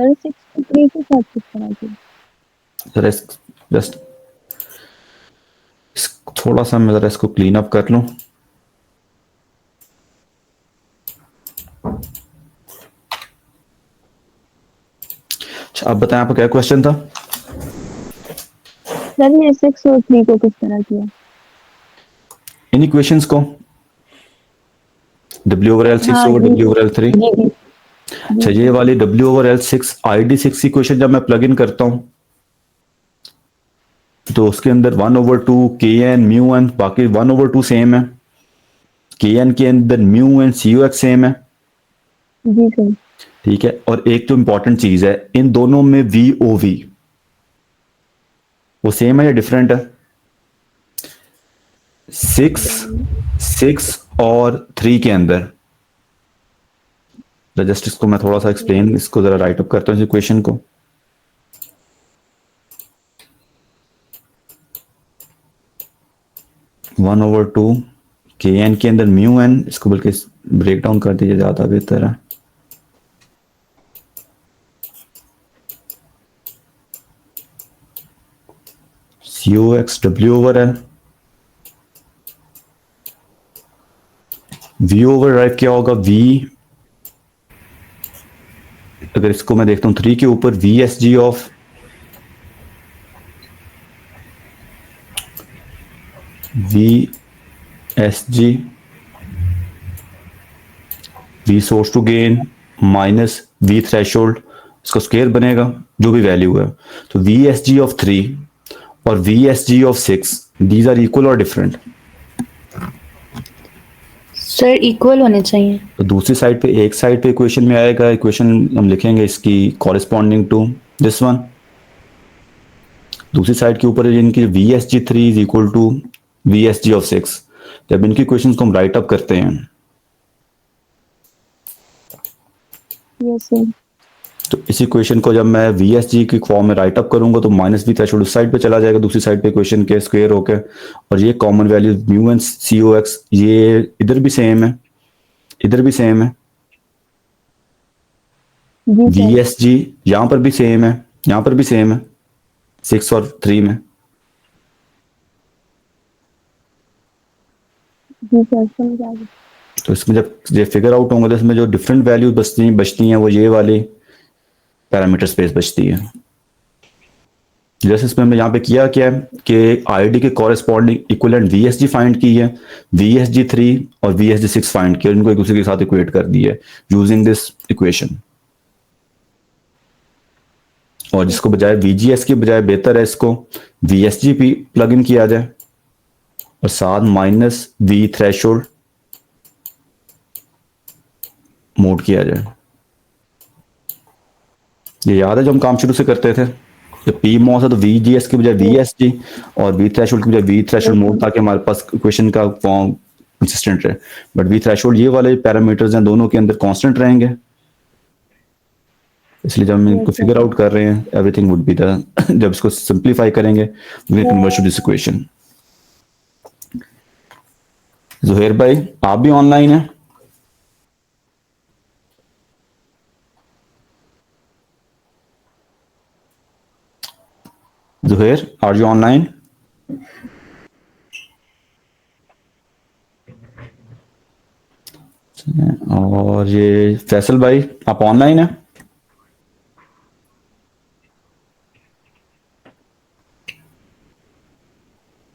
जस्ट थोड़ा सा मैं जरा इसको क्लीन अप कर लूं। अच्छा, आप बताएं आपका क्या क्वेश्चन था? सर ये 6 और 3 को किस तरह किया? इन इक्वेशंस को W/L6 हाँ, ओवर जी। W/L3, जी अच्छा, ये वाली W/L6 ID6 की इक्वेशन जब मैं प्लग इन करता हूं तो उसके अंदर 1/2 Kn μn, बाकी 1/2 सेम है, Kn के अंदर म्यू एंड COX सेम है, जी सर। ठीक है। और एक जो इंपॉर्टेंट चीज है, इन दोनों में VOV वो सेम है या डिफरेंट है? 6 और 3 के अंदर, जस्ट इसको मैं थोड़ा सा एक्सप्लेन, इसको जरा राइट अप करता हूँ इस इक्वेशन को। वन ओवर टू Kn के अंदर म्यू एन, इसको बल्कि ब्रेक डाउन कर दीजिए, ज्यादा बेहतर है। COX W/L, V/L क्या होगा? V, अगर इसको मैं देखता हूं 3 के ऊपर, VSG of VSG, V source to gain minus V threshold, इसका स्क्वायर बनेगा जो भी वैल्यू है। तो VSG ऑफ 3 और VSG of 6, these are equal और डिफरेंट? सर इक्वल होने चाहिए। तो दूसरी साइड पे, एक साइड पे इक्वेशन में आएगा, इक्वेशन हम लिखेंगे इसकी कॉरेस्पॉन्डिंग टू दिस वन, दूसरी साइड के ऊपर इनकी VSG3 is equal to VSG of 6। जब इनकी इक्वेशन को हम राइट अप करते हैं यस सर। तो इस इक्वेशन को जब मैं VSG की फॉर्म में राइट अप करूंगा तो माइनस V थ्रेशोल्ड उस साइड पे चला जाएगा, दूसरी साइड पे इक्वेशन के स्क्वायर होके, और ये common value mu and COX, ये इधर भी सेम है, इधर भी सेम है। VSG यहां पर भी सेम है, यहां पर भी सेम है 6 और 3 में। जी सर समझ आ गया। तो इसमें जब ये फिगर आउट होंगे तो इसमें जो डिफरेंट वैल्यू बचती हैं वो ये वाली पैरामीटर स्पेस बचती है। जैसे इसमें हमने यहाँ पे किया क्या है कि ID के कॉरेस्पॉन्डिंग इक्विवेलेंट VSG फाइंड की है, VSG3 और VSG6 फाइंड किया, इनको एक दूसरे के साथ इक्वेट कर दिया है यूजिंग दिस इक्वेशन। और जिसको बजाय VGS के बजाय बेहतर है इसको VSG भी प्लग इन किया जाए और साथ माइनस V थ्रेशोल्ड मोड किया जाए। ये याद है जो हम काम शुरू से करते थे, जब P मॉस है तो VGS के बजाय VSG और V थ्रेशोल्ड के बजाय V थ्रेशोल्ड मोड, ताकि हमारे पास इक्वेशन का फॉर्म कंसिस्टेंट रहे। बट V थ्रेशोल्ड ये वाले पैरामीटर्स हैं दोनों के अंदर कांस्टेंट रहेंगे, इसलिए जब हम इनको फिगर आउट कर रहे हैं एवरीथिंग वुड बी द, जब इसको सिंप्लीफाई करेंगे we can convert to this equation. Zuhair भाई आप भी ऑनलाइन हैं? Zuhair, are you online? और ये फैसल भाई आप ऑनलाइन हैं?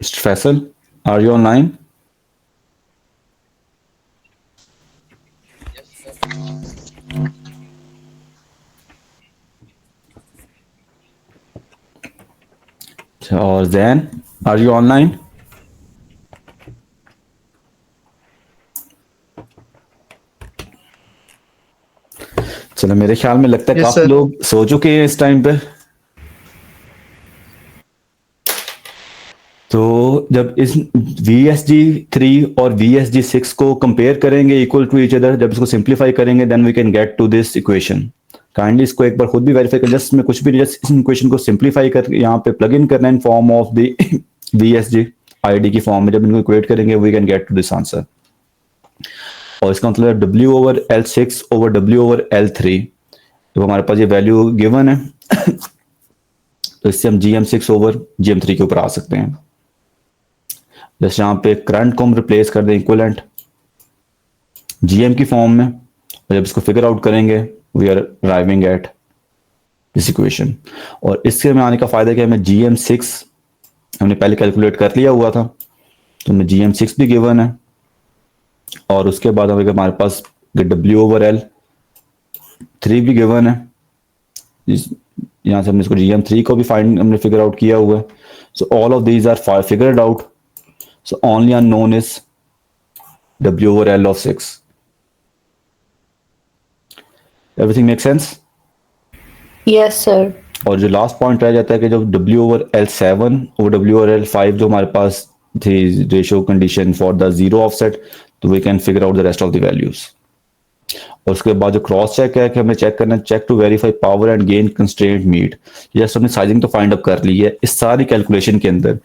Mr. Faisal, are you online? और Zain, are you online? चलो मेरे ख्याल में लगता है Yes, काफी sir. लोग सो चुके हैं इस टाइम पे। तो जब इस VSG3 और VSG6 को कंपेयर करेंगे इक्वल टू ईच अदर, जब इसको सिंप्लीफाई करेंगे then we can get to this equation. Kindly इसको एक बार खुद भी वेरीफाई कर, जस्ट में कुछ भी जस्ट इस इक्वेशन को सिंप्लीफाई कर यहाँ पे प्लग इन करना in form of the VSG ID की फॉर्म में, जब इनको इक्वेट करेंगे we can get to this answer. और इसका मतलब W/L6 ओवर W/L3, तो हमारे पास ये वैल्यू गिवन है तो इससे हम GM6 ओवर GM3 के ऊपर आ सकते हैं। जैसे यहाँ पे करंट को हम रिप्लेस कर दें इक्विवेलेंट GM की फॉर्म में, और जब इसको फिगर आउट करेंगे we are arriving at this equation. और इससे हमें आने का फायदा क्या है, हमें GM6 हमने पहले कैलकुलेट कर लिया हुआ था, तो हमें GM6 भी गिवन है, और उसके बाद हमारे पास W/L 3 भी गिवन है, यहाँ से हमने इसको GM3 को भी फाइंड हमने फिगर आउट किया हुआ है. So all of these are figured out. So only unknown is W/L of 6. Everything make sense? Yes sir. और जो लास्ट पॉइंट रह जाता है कि जो W/L7 और W/L5 जो हमारे पास थी ratio condition for the zero offset, तो we can figure out the rest of the values. और उसके बाद जो क्रॉस चेक है कि हमें चेक करना है, check to verify power and gain constraint meet. Just हमने साइजिंग तो फाइंड अप कर ली है. इस सारी कैलकुलेशन के अंदर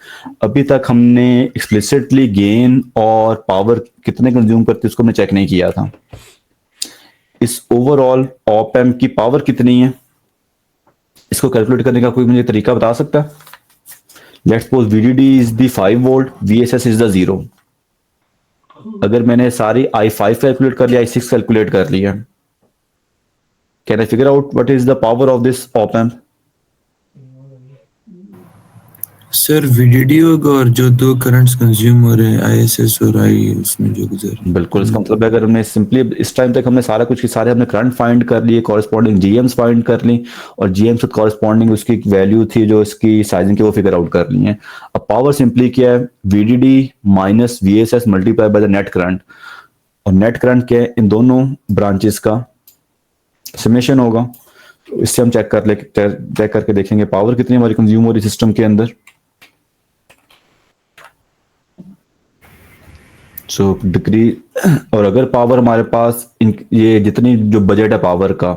अभी तक हमने एक्सप्लिसिटली गेन और पावर कितने कंज्यूम करते उसको हमने चेक नहीं किया था. इस ओवरऑल ऑप एम्प की पावर कितनी है इसको कैलकुलेट करने का कोई मुझे तरीका बता सकता है? Let's suppose VDD is the 5 volt, VSS is the 0. अगर मैंने सारी I5 कैलकुलेट कर लिया, I6 कैलकुलेट कर लिया, can I figure out what is the power of this op amp? Sir VDD होगा और जो दो करंट्स कंज्यूम हो रहे हैं ISS और I उसमें जो गुजर रहे हैं. बिल्कुल. इसका मतलब है अगर हमने सिंपली इस टाइम तक हमने सारा कुछ सारे हमने करंट फाइंड कर लिए, कॉरेस्पॉन्डिंग GMs फाइंड कर ली, और GMs से कॉरेस्पॉन्डिंग उसकी वैल्यू थी जो इसकी साइजिंग की वो फिगर आउट कर ली है. अब पावर सिंपली क्या है? VDD minus VSS multiply by the net current. और नेट करंट क्या है? इन दोनों ब्रांचेस का समेशन होगा. तो इससे हम चेक करके देखेंगे पावर कितनी हमारी कंज्यूम हो रही सिस्टम के अंदर. सो डिग्री, और अगर पावर हमारे पास ये जितनी जो बजट है पावर का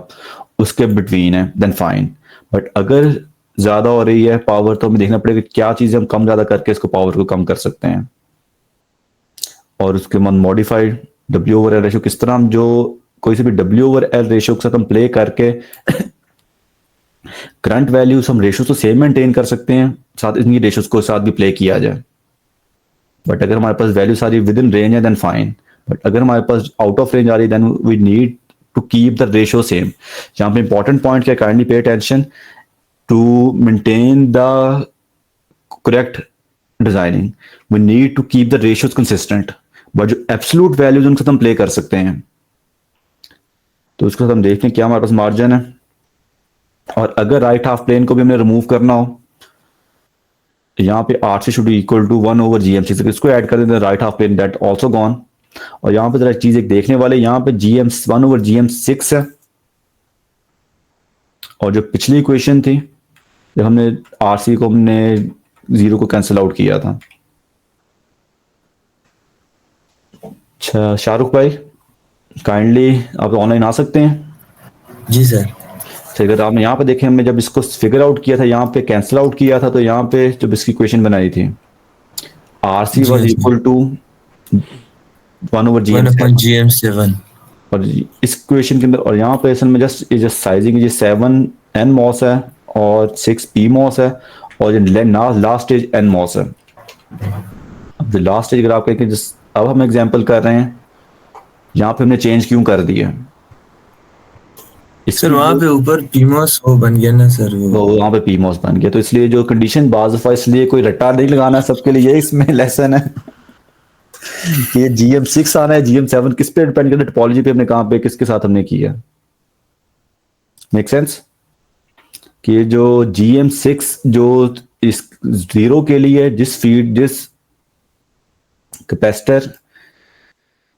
उसके बिटवीन है देन फाइन. बट अगर ज्यादा हो रही है पावर तो हमें देखना पड़ेगा क्या चीजें हम कम ज्यादा करके इसको पावर को कम कर सकते हैं. और उसके बाद मॉडिफाइड W/L रेशियो किस तरह हम जो कोई से भी W/L रेशियो के साथ हम प्ले करके करंट वैल्यूज हम रेशियो तो सेम मेंटेन कर सकते हैं, साथ इनकी रेशियोज को साथ भी प्ले किया जाए. बट अगर हमारे पास वैल्यू सारी विद इन रेंज है देन फाइन. बट अगर हमारे पास आउट ऑफ रेंज आ रही है then we need to keep the ratio same. यहाँ पे इंपॉर्टेंट पॉइंट क्या, kindly pay attention to maintain the correct designing. We need to keep the ratios consistent. But जो एब्सोल्यूट वैल्यूज उनके साथ हम प्ले कर सकते हैं. तो उसके साथ हम देखते हैं क्या हमारे पास मार्जिन है. और अगर राइट हाफ प्लेन को भी हमने रिमूव करना हो, यहाँ पे RC should equal to 1/GM6, इसको ऐड कर देते right half plane that also gone. और यहाँ पे जरा चीज एक देखने वाले, यहाँ पे 1/GM6 है. और जो पिछली इक्वेशन थी जब हमने RC को हमने 0 को कैंसिल आउट किया था. अच्छा शाहरुख भाई काइंडली आप ऑनलाइन आ सकते हैं? जी सर. अगर आपने यहाँ पे देखे हमने जब इसको फिगर आउट किया था, यहाँ पे कैंसिल आउट किया था, तो यहाँ पे जब इसकी इक्वेशन बनाई थी RC was equal to 1/GM7. और इस इक्वेशन के अंदर, और यहाँ पे असल में जस्ट साइजिंग ये 7 nMOS है और 6 PMOS है, और ये लास्ट स्टेज nMOS है. अब लास्ट स्टेज अगर आप कहें कि अब हम एग्जांपल कर रहे हैं, यहाँ पे हमने चेंज क्यों कर दिया? सर वहाँ पे ऊपर PMOS वो बन गया ना सर, वो वहाँ पे PMOS बन गया. तो इसलिए जो कंडीशन बाज दफा, इसलिए कोई रट्टा नहीं लगाना सबके लिए, इसमें लेसन है कि GM6 आना है, GM7 किस पे डिपेंड करता है? टोपोलॉजी पे हमने कहाँ पे किसके साथ हमने किया. Make sense? कि जो GM6 जो इस 0 के लिए जिस कैपेसिटर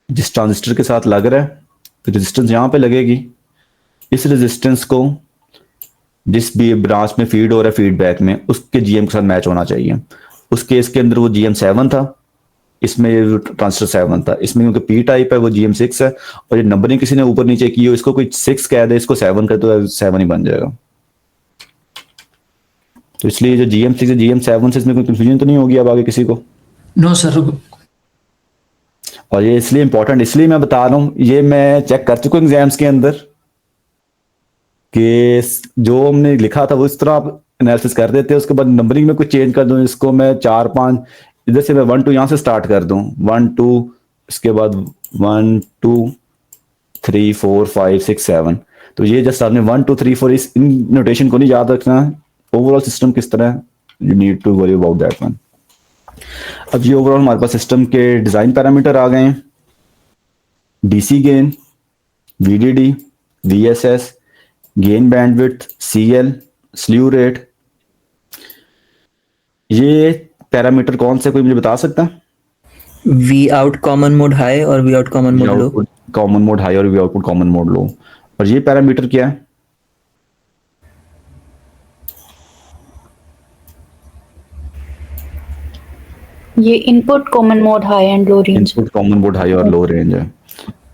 जिस ट्रांजिस्टर के साथ लग रहा है, तो रेजिस्टेंस यहाँ पे लगेगी. इस रेजिस्टेंस को जिस भी ब्रांच में फीड हो रहा है फीडबैक में उसके GM के साथ मैच होना चाहिए. उस केस के अंदर वो GM7 था, इसमें ट्रांजिस्टर 7 था. इसमें क्योंकि P टाइप है वो GM6 है, और ये नंबरिंग किसी ने ऊपर नीचे की हो, इसको कोई 6 कह दे, इसको 7 कर तो 7 ही बन जाएगा. तो इसलिए जो GM6 है GM7 से इसमें कोई कंफ्यूजन तो नहीं होगी अब आगे किसी को? No sir. और ये इसलिए इंपॉर्टेंट इसलिए मैं बता रहा हूँ, ये मैं चेक कर चुका हूँ एग्जाम्स के अंदर कि जो हमने लिखा था वो इस तरह आप एनालिसिस कर देते हैं, उसके बाद नंबरिंग में कुछ चेंज कर दूं, इसको मैं 4-5 इधर से मैं 1-2 यहाँ से स्टार्ट कर दूं, 1-2, इसके बाद 1 2 3 4 5 6 7. तो ये जस्ट आपने 1 2 3 4 इस इन नोटेशन को नहीं याद रखना है. ओवरऑल सिस्टम किस तरह है, you need to worry about that one. अब ये ओवरऑल हमारे पास सिस्टम के डिजाइन पैरामीटर आ गए हैं. DC gain, VDD, VSS, gain bandwidth, CL, slew rate, ये पैरामीटर कौन से, कोई मुझे बता सकता है? V out common mode high और V out common mode low. Output common mode high और V output common mode low. और ये पैरामीटर क्या है? ये input common mode high and low range. Input common mode high और लो range है।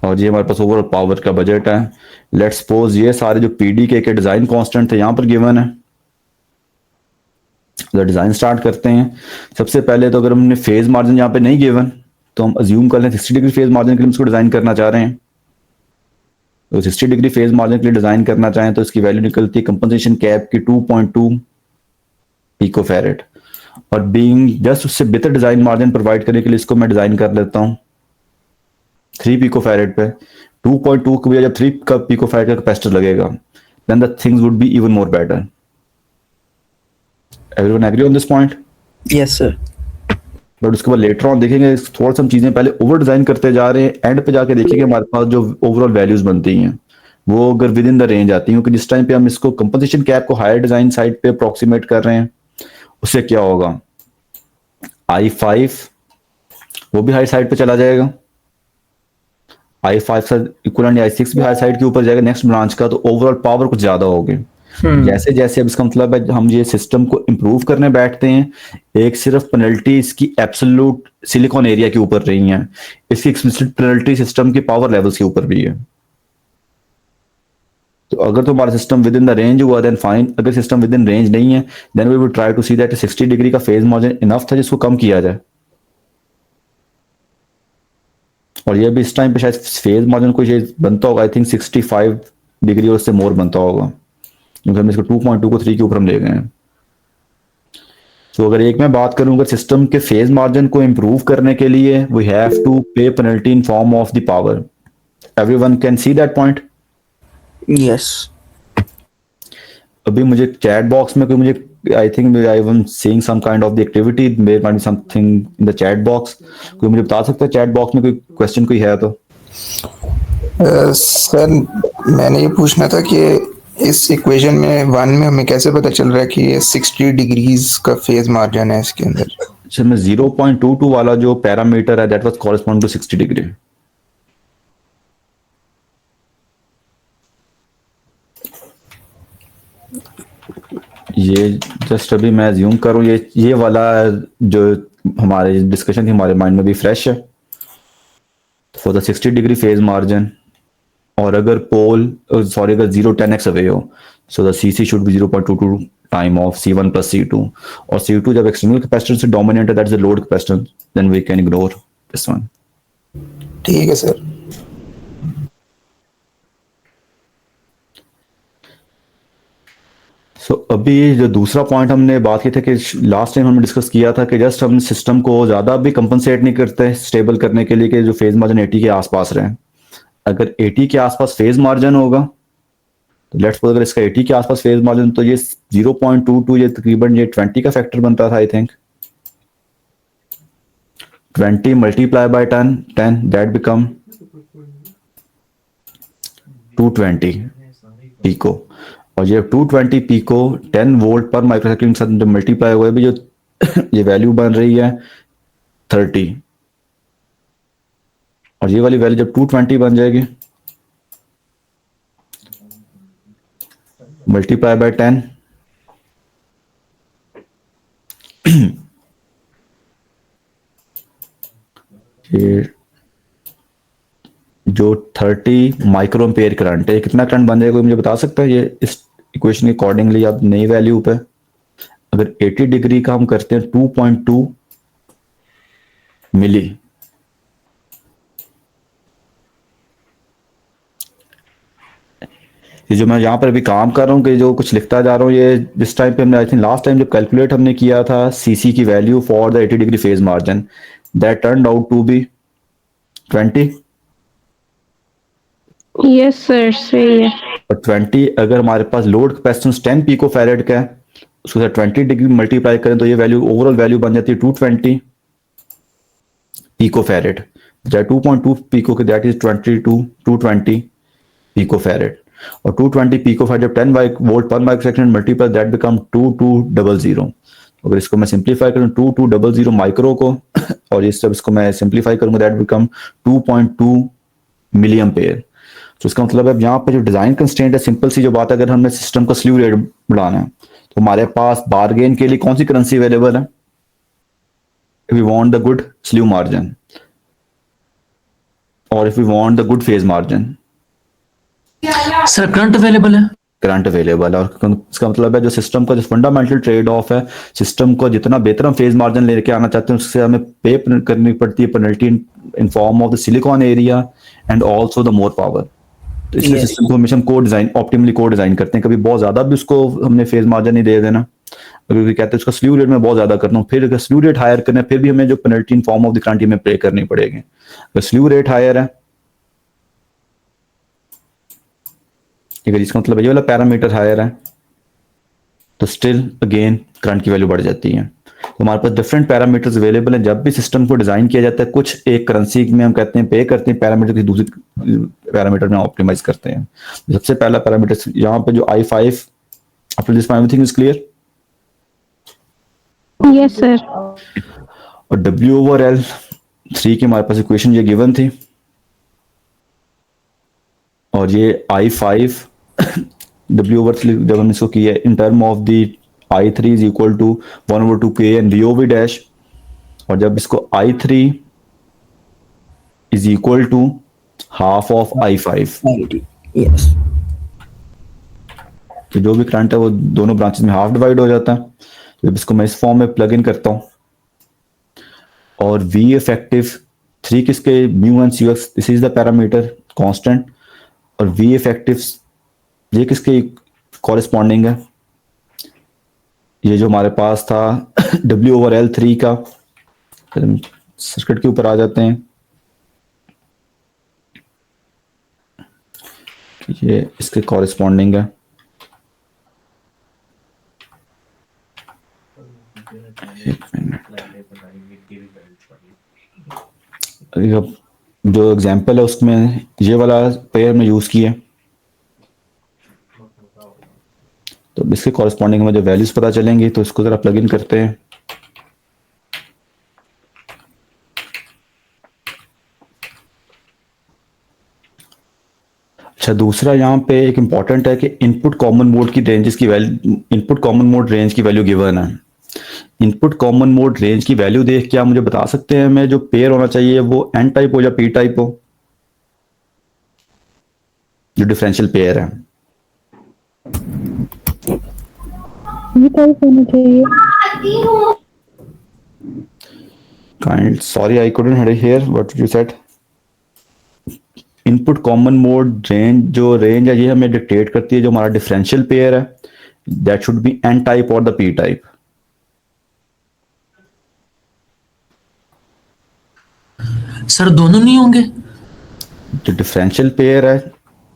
और ये हमारे पास ओवरऑल पावर का बजट है। लेट्स सपोज ये सारे जो PDK के डिजाइन कांस्टेंट थे यहाँ पर गिवन है। तो डिजाइन स्टार्ट करते हैं। सबसे पहले तो अगर हमने फेज मार्जिन यहाँ पे नहीं गिवन तो हम अज्यूम कर लें 60 डिग्री फेज मार्जिन के लिए हम इसको डिजाइन करना चाह रहे हैं। तो 60 डिग्री फेज मार्जिन के लिए डिजाइन करना चाहें तो इसकी वैल्यू निकलती है कंपनसेशन कैप की 2.2 पिकोफैरेड। और बीइंग जस्ट उससे बेहतर डिजाइन मार्जिन प्रोवाइड करने के लिए इसको मैं डिजाइन कर लेता हूँ 3 पिकोफैरेड पे। 2.2 के बजाय जब 3 का पिकोफैरेड का कैपेसिटर लगेगा then the things would be even more better. Everyone agree on this point? Yes sir. But उसके बाद लेटर ऑन देखेंगे थोड़ा सा हम चीजें पहले ओवर डिजाइन करते जा रहे हैं, एंड पे जाके देखेंगे हमारे पास जो ओवरऑल वैल्यूज बनती हैं वो अगर विद इन द रेंज आती है। क्योंकि जिस टाइम पे हम इसको कंपोजिशन कैप को हायर डिजाइन साइड पे अप्रोक्सीमेट कर रहे हैं उससे क्या होगा, i5 वो भी हाई साइड पे चला जाएगा, i5 से इक्वलेंट i6 भी हाई साइड के ऊपर जाएगा नेक्स्ट ब्रांच का, तो ओवरऑल पावर कुछ ज्यादा होगी। जैसे जैसे अब इसका मतलब है हम ये सिस्टम को इम्प्रूव करने बैठते हैं, एक सिर्फ पेनल्टी इसकी एब्सोल्यूट सिलिकॉन एरिया के ऊपर रही है, इसकी एक्सप्लिसिट पेनल्टी सिस्टम के पावर लेवल्स के ऊपर भी है। तो अगर तो हमारा सिस्टम विद इन द रेंज हुआ देन फाइन, अगर सिस्टम विद इन रेंज नहीं है then we will try to see that 60 degree का फेज मार्जिन इनफ था जिसको कम किया जाए। और ये भी इस टाइम पे शायद फेज मार्जिन को ये बनता होगा आई थिंक 65 डिग्री और उससे मोर बनता होगा, क्योंकि हम इसको 2.2 को 3 के ऊपर हम ले गए हैं। तो अगर एक मैं बात करूं, अगर सिस्टम के फेज मार्जिन को इंप्रूव करने के लिए we have to pay penalty in form of the power. Everyone can see that point? Yes. अभी मुझे चैट बॉक्स में कोई मुझे I think I am seeing some kind of the activity, there might be something in the chat box. कोई मुझे बता सकता है चैट बॉक्स में कोई क्वेश्चन कोई है तो? सर मैंने ये पूछना था कि इस इक्वेशन में 1 में हमें कैसे पता चल रहा है कि ये 60 डिग्रीज का फेज मार्जिन है इसके अंदर? सर में 0.22 वाला जो पैरामीटर है that was correspond to 60 degree. ये जस्ट अभी मैं अज्यूम करूं ये वाला जो हमारे डिस्कशन थी हमारे माइंड में भी फ्रेश है for the 60 degree phase margin. और अगर पोल सॉरी अगर 0-10x अवे हो so the CC should be 0.22 time of C1 plus C2। और C2 जब एक्सटर्नल कैपेसिटेंस से डोमिनेट है that is the load capacitance, then we can ignore this one. ठीक है सर। सो अभी जो दूसरा पॉइंट हमने बात की थी कि लास्ट टाइम हमने डिस्कस किया था कि जस्ट हम सिस्टम को ज्यादा भी कंपनसेट नहीं करते स्टेबल करने के लिए कि जो फेज मार्जिन 80 के आसपास रहे। अगर 80 के आसपास फेज मार्जिन होगा तो लेट्स सपोज अगर इसका 80 के आसपास फेज मार्जिन तो ये 0.22 ये तकरीबन ये 20 का फैक्टर बनता था I think. 20 multiply by 10 that become 220 pico. और ये 220 पीको 10 वोल्ट पर माइक्रोसेकंड के साथ मल्टीप्लाई हुआ भी जो ये वैल्यू बन रही है 30। और ये वाली वैल्यू जब 220 बन जाएगी मल्टीप्लाई बाय 10 ये जो 30 माइक्रो एम्पेयर करंट है कितना करंट बन जाएगा कोई मुझे बता सकता है? ये इस इक्वेशन के अकॉर्डिंगली आप नई वैल्यू पे अगर 80 डिग्री का हम करते हैं 2.2 मिली, ये जो मैं यहाँ पर अभी काम कर रहा हूँ कि जो कुछ लिखता जा रहा हूँ ये जिस टाइम पे हमने आई थिंक लास्ट टाइम जब कैलकुलेट हमने किया था CC की value for the 80 degree phase margin that turned out to be 20। Yes sir सही है। और 20 अगर हमारे पास लोड कैपेसिटेंस 10 पिको फैरेड का है उसको 20 डिग्री मल्टीप्लाई करें तो ये वैल्यू ओवरऑल वैल्यू बन जाती है 220 पिको फैरेड। 2.2 पिको के दैट इज 220 पिको फैरेड। और 220 पिकोफैराड जब 10 वोल्ट पर माइक्रोसेकंड मल्टीप्लाई दैट बिकम 2200। अगर इसको मैं सिंप्लीफाई करूं 2200 माइक्रो को और इस सब इसको मैं सिंप्लीफाई करूंगा दैट बिकम 2.2 मिली एम्पेयर। तो इसका मतलब है यहाँ पे जो डिजाइन कंस्ट्रेंट है, सिंपल सी जो बात है, अगर हमने सिस्टम का स्लीव रेट बढ़ाना है तो हमारे पास बारगेन के लिए कौन सी करेंसी अवेलेबल है? We want the good slew margin और if we want the good phase margin. Sir current available है। करंट अवेलेबल है, और इसका मतलब है जो सिस्टम का जो फंडामेंटल ट्रेड ऑफ है, सिस्टम को जितना बेहतर हम फेज मार्जिन लेके आना चाहते हैं उससे हमें पे करनी पड़ती है penalty in form of the silicon area and also the more power. तो इसलिए सिस्टम को हमेशा हम को डिजाइन ऑप्टिमली को डिजाइन करते हैं, कभी बहुत ज्यादा भी उसको हमने फेज मार्जिन नहीं दे देना। अगर कहते हैं उसका स्लीव रेट में बहुत ज्यादा करना हूँ, फिर अगर स्लीव रेट हायर करना है फिर भी हमें जो penalty in form of the current में पे करनी पड़ेगी। अगर स्लीव रेट हायर है, अगर इसका मतलब ये वाला पैरामीटर हायर है तो स्टिल अगेन करंट की वैल्यू बढ़ जाती है। तो हमारे पास डिफरेंट पैरामीटर्स अवेलेबल हैं। जब भी सिस्टम को डिजाइन किया जाता है कुछ एक करेंसी में हम कहते हैं पे करते हैं, पैरामीटर की दूसरी पैरामीटर में ऑप्टिमाइज करते हैं। सबसे पहला पैरामीटर यहाँ पे जो I5, after this everything is clear? Yes sir. और W/L3 की हमारे पास इक्वेशन ये गिवन थी, और ये I5 W/3 जब हमने इसको किया in term of the I3 is equal to 1/2K and VOV dash, और जब इसको I3 is equal to half of I5, yes तो जो भी करंट है वो दोनों ब्रांचेस में हाफ डिवाइड हो जाता है। जब इसको मैं इस फॉर्म में प्लग इन करता हूँ, और V इफेक्टिव 3 किसके mu and CX, this is the parameter constant, और V इफेक्टिव ये किसके कॉरेस्पॉन्डिंग है? ये जो हमारे पास था W/L3 का। सर्किट के ऊपर आ जाते हैं, ये इसके कॉरेस्पॉन्डिंग है। एक मिनट, जो एग्जांपल है उसमें ये वाला पेयर में यूज किया, तो इसके कॉरेस्पॉन्डिंग में जो वैल्यूज पता चलेंगी तो इसको जरा प्लग इन करते हैं। अच्छा, दूसरा यहाँ पे एक इंपॉर्टेंट है कि इनपुट कॉमन मोड की रेंजेस की value, input common mode range की वैल्यू गिवन है। इनपुट कॉमन मोड रेंज की वैल्यू देख के आप मुझे बता सकते हैं हमें जो पेयर होना चाहिए वो N टाइप हो या P टाइप हो, जो डिफरेंशियल पेयर है? Sorry, I couldn't hear what you said. Input common mode range, जो रेंज है ये हमें डिक्टेट करती है जो हमारा डिफरेंशियल पेयर है, that should be N type और द P टाइप। सर दोनों नहीं होंगे? जो डिफरेंशियल पेयर है,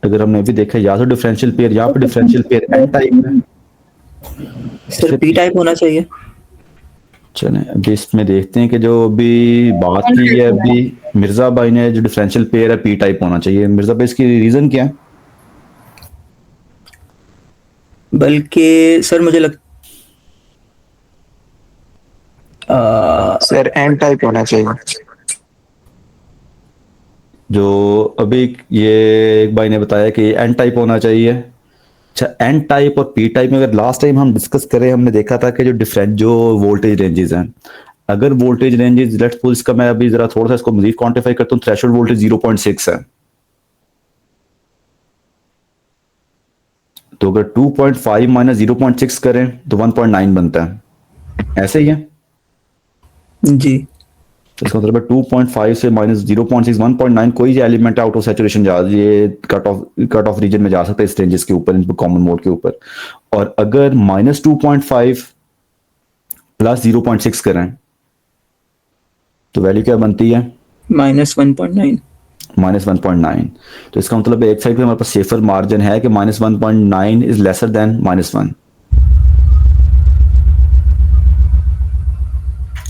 अगर हमने अभी देखा या तो डिफरेंशियल पेयर, यहाँ पे डिफरेंशियल पेयर N टाइप है, सर P टाइप होना चाहिए। चलें अभी इसमें देखते हैं कि जो अभी बात की है अभी मिर्जा भाई ने, जो डिफरेंशियल पेयर है P टाइप होना चाहिए। मिर्जा भाई इसकी रीजन क्या है? बल्कि सर मुझे सर N टाइप होना चाहिए। जो अभी ये एक भाई ने बताया कि N टाइप होना चाहिए। अच्छा, N टाइप और P टाइप में अगर लास्ट टाइम हम डिस्कस करें, हमने देखा था कि जो वोल्टेज रेंजेस हैं, अगर वोल्टेज रेंजेस लेट्स सपोज, इसका मैं अभी जरा थोड़ा सा इसको मजीद क्वांटिफाई करता हूँ, थ्रेशोल्ड वोल्टेज 0.6 है, तो अगर 2.5 माइनस 0.6 करें तो 1.9 बनता है, ऐसे ही है जी। तो इसका मतलब 2.5 से माइनस 0.6 1.9, कोई एलिमेंट आउट ऑफ सैचुरेशन जा, ये कट ऑफ रीजन में जा सकता है इस रेंजेस के ऊपर, इनपुट कॉमन मोड के ऊपर। और अगर माइनस 2.5 प्लस 0.6 करें तो वैल्यू क्या बनती है? -1.9। -1.9। तो इसका मतलब एक साइड पे हमारे पास सेफर मार्जिन है कि -1.9 इज लेसर देन -1।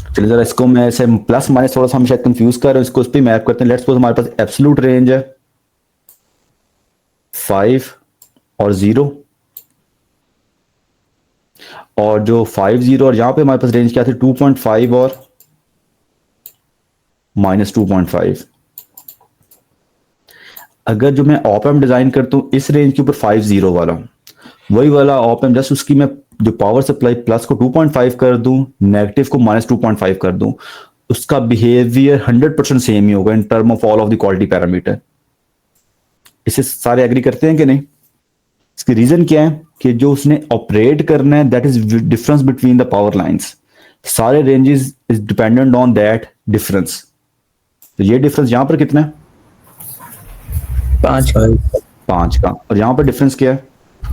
चलिए जरा इसको मैं ऐसे प्लस माइनस थोड़ा सा हम शायद कंफ्यूज कर रहे हैं, इसको मैप करते हैं। लेट्स सपोज हमारे पास एब्सोल्यूट रेंज है 5 और 0, और जो 5 0 और यहाँ पे हमारे पास रेंज क्या थी 2.5 और -2.5। अगर जो मैं ऑप एम्प डिजाइन करता हूँ इस रेंज के ऊपर 5 0 वाला, वही वाला ऑप एम्प जस्ट उसकी मैं जो पावर सप्लाई प्लस को 2.5 कर दूं, नेगेटिव को -2.5 कर दूं, उसका बिहेवियर 100% सेम ही होगा इन term of all of the quality parameter. इसे सारे एग्री करते हैं कि नहीं? इसकी रीजन क्या है कि जो उसने ऑपरेट करना है that is difference between the power lines, सारे ranges is dependent on that difference. तो ये डिफरेंस यहां पर कितना है? 5 5 का, और यहाँ पर डिफरेंस क्या है?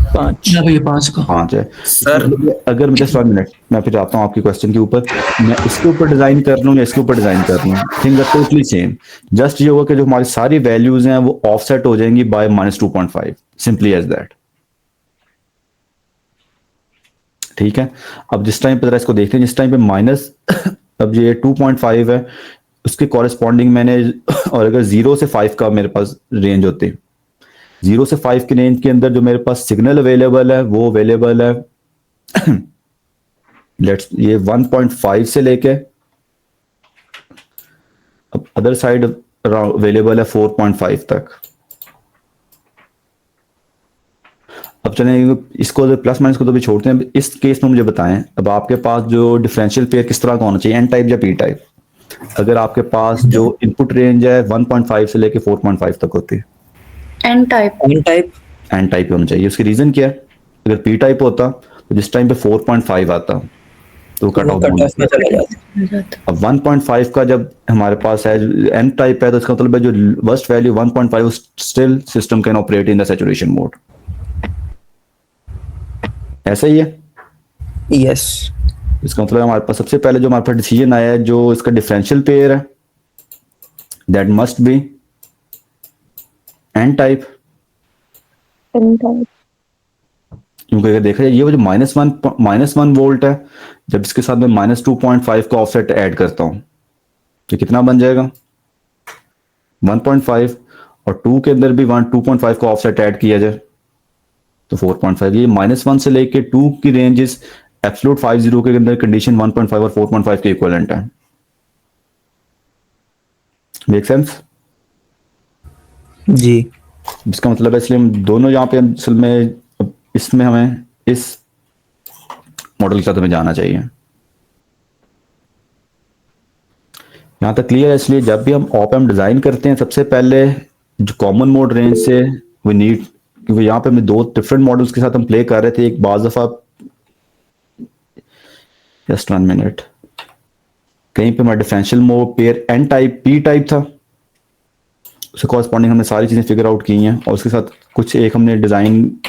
5 ना भैया 5 का। 5 है। सर अगर मुझे 1 मिनट मैं फिर आता हूँ आपके क्वेश्चन के ऊपर, मैं इसके ऊपर डिजाइन कर लूँ या इसके ऊपर डिजाइन कर लूँ, things are totally same. Just ये होगा कि जो हमारी सारी वैल्यूज हैं वो ऑफसेट हो जाएंगी बाय -2.5, सिंपली एज दैट। ठीक है, अब जिस टाइम पे जरा इसको देखते हैं, जिस टाइम पे माइनस अब ये 2.5 है उसके कॉरेस्पॉन्डिंग मैंने और अगर 0 से 5 का मेरे पास रेंज होती है, 0 से 5 के रेंज के अंदर जो मेरे पास सिग्नल अवेलेबल है वो अवेलेबल है लेट्स ये 1.5 से लेके अब अदर साइड अवेलेबल है 4.5 तक। अब चलें इसको प्लस माइनस को तो भी छोड़ते हैं, इस केस में मुझे बताएं अब आपके पास जो डिफरेंशियल पेयर किस तरह का होना चाहिए, एन टाइप या पी टाइप? अगर आपके पास जो इनपुट रेंज है 1.5 से लेके 4.5 तक होती है, एन टाइप एन टाइप होना चाहिए। उसकी रीजन क्या है? अगर पी टाइप होता तो जिस टाइम पे 4.5 आता तो कट ऑफ में चला जाता। अब 1.5 का जब हमारे पास है एन टाइप है तो इसका मतलब है जो worst value 1.5 still system can operate in the saturation mode. ऐसा ही है? यस इसका मतलब हमारे पास सबसे पहले जो हमारे पास डिसीजन आया है जो इसका डिफरेंशियल पेयर है that must be N type, क्योंकि अगर देखा जाए ये वो जो -1 वोल्ट है, जब इसके साथ मैं -2.5 का ऑफसेट ऐड करता हूं तो कितना बन जाएगा 1.5, और 2 के अंदर भी 2.5 का ऑफसेट ऐड किया जाए तो 4.5। ये -1 से लेके 2 की रेंजेस एब्सोल्यूट 5 0 के अंदर कंडीशन 1.5 और 4.5 के इक्विवेलेंट है। Make sense? जी। इसका मतलब है इसलिए हम दोनों यहाँ पे असल में इसमें हमें इस मॉडल के साथ हमें जाना चाहिए। यहाँ तक क्लियर है? इसलिए जब भी हम ऑप एम्प डिजाइन करते हैं सबसे पहले जो कॉमन मोड रेंज से वी नीड, क्योंकि यहाँ पे हमें 2 डिफरेंट मॉडल्स के साथ हम प्ले कर रहे थे। एक बाज दफा जस्ट 1 मिनट कहीं पे हमारा differential mode pair N type P type था, उसके कॉरेस्पॉन्डिंग हमने सारी चीजें फिगर आउट की हैं और उसके साथ कुछ एक हमने डिजाइन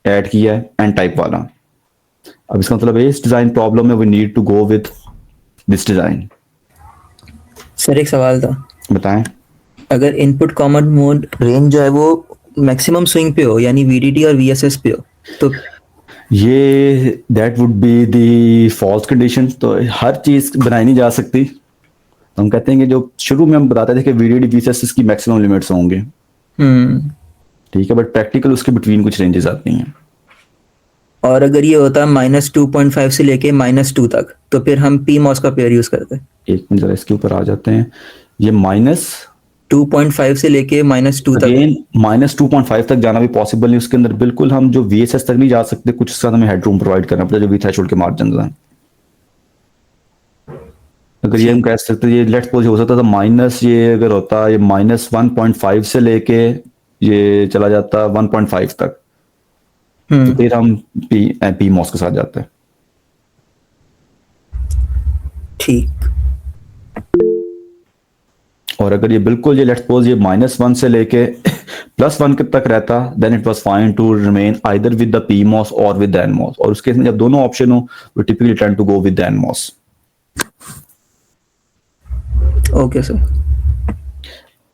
ऐड किया है एन टाइप वाला। अब इसका मतलब इस डिजाइन प्रॉब्लम में we need to go with this design. Sir एक सवाल था, बताएं। अगर इनपुट कॉमन मोड रेंज जो है वो मैक्सिमम स्विंग पे हो यानी वीडीडी और वीएसएस पे हो तो ये that would be the false condition. तो हर चीज बनाई नहीं जा सकती। हम कहते हैं कि जो शुरू में हम बताते थे कि वीडीडी वीएसएस की मैक्सिमम लिमिट्स होंगे, ठीक है, बट प्रैक्टिकल उसके बिटवीन कुछ रेंजेस आती हैं। और अगर ये होता है -2.5 से लेके -2 तक तो फिर हम पी मॉस का पेयर यूज करते हैं। एक मिनट जरा इसके ऊपर आ जाते हैं। ये -2.5 से लेके -2 तक, अगेन -2.5 तक जाना भी पॉसिबल नहीं। उसके अंदर बिल्कुल हम जो वीएसएस तक नहीं जा सकते, कुछ उसके साथ हमें हेडरूम प्रोवाइड करना पड़ता है जो वी थ्रेशोल्ड के मार्जिन हैं। अगर ये हम कह सकते ये लेट्स सपोज हो सकता था माइनस, ये अगर होता ये -1.5 से लेके ये चला जाता 1.5 तक तो फिर हम पी मॉस के साथ जाते हैं। ठीक। और अगर ये बिल्कुल ये लेट्स सपोज ये -1 से लेके +1 तक रहता then it was fine to remain either with the P MOS और विद द एन मॉस। और उसके जब दोनों ऑप्शन हो we typically tend to go with the N MOS. Okay sir.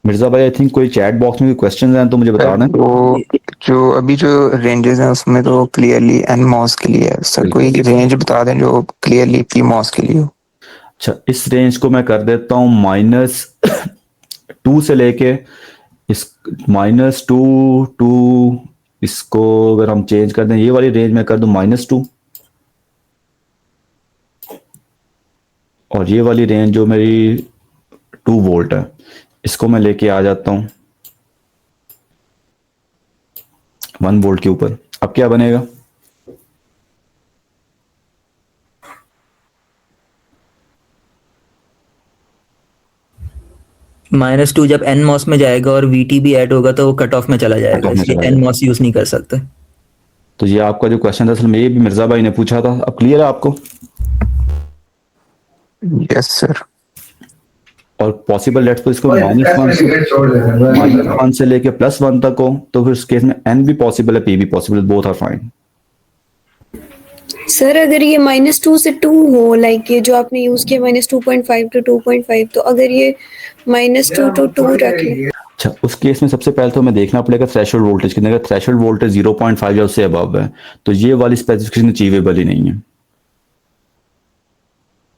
Mirza भाई आई थिंक कोई चैट बॉक्स में कोई क्वेश्चंस हैं तो मुझे बता दें। तो जो अभी जो रेंजेस हैं उसमें तो क्लियरली एन मॉस के लिए है सर, कोई रेंज बता दें जो क्लियरली पी मॉस के लिए हो। अच्छा, इस रेंज को मैं कर देता हूँ -2 से लेके इस -2 to इसको अगर हम चेंज कर दें, ये वाली रेंज में कर दूं -2, और ये वाली रेंज जो मेरी 2 वोल्ट है इसको मैं लेके आ जाता हूँ 1 वोल्ट के ऊपर। अब क्या बनेगा? -2 जब एन मॉस में जाएगा और वीटी भी ऐड होगा तो वो कट ऑफ में चला जाएगा, Cut off में इसलिए चला एन मॉस यूज नहीं कर सकते। तो ये आपका जो क्वेश्चन था असल में ये भी मिर्जा भाई ने पूछा था। अब क्लियर है आपको? Yes sir. और पॉसिबल लेट्स इसको -1 से लेके +1 तक हो, तो फिर उस केस में n भी पॉसिबल है, p भी पॉसिबल है, बोथ आर फाइन। सर अगर ये -2 से 2 हो, लाइक ये जो आपने यूज किया -2.5 to 2.5, तो अगर ये -2 to 2 रखें, अच्छा, उस केस में सबसे पहले तो हमें देखना पड़ेगा थ्रेशोल्ड वोल्टेज कितने का। थ्रेशोल्ड वोल्टेज 0.5 या उससे अबव है, तो ये वाली स्पेसिफिकेशन अचीवेबल ही नहीं है।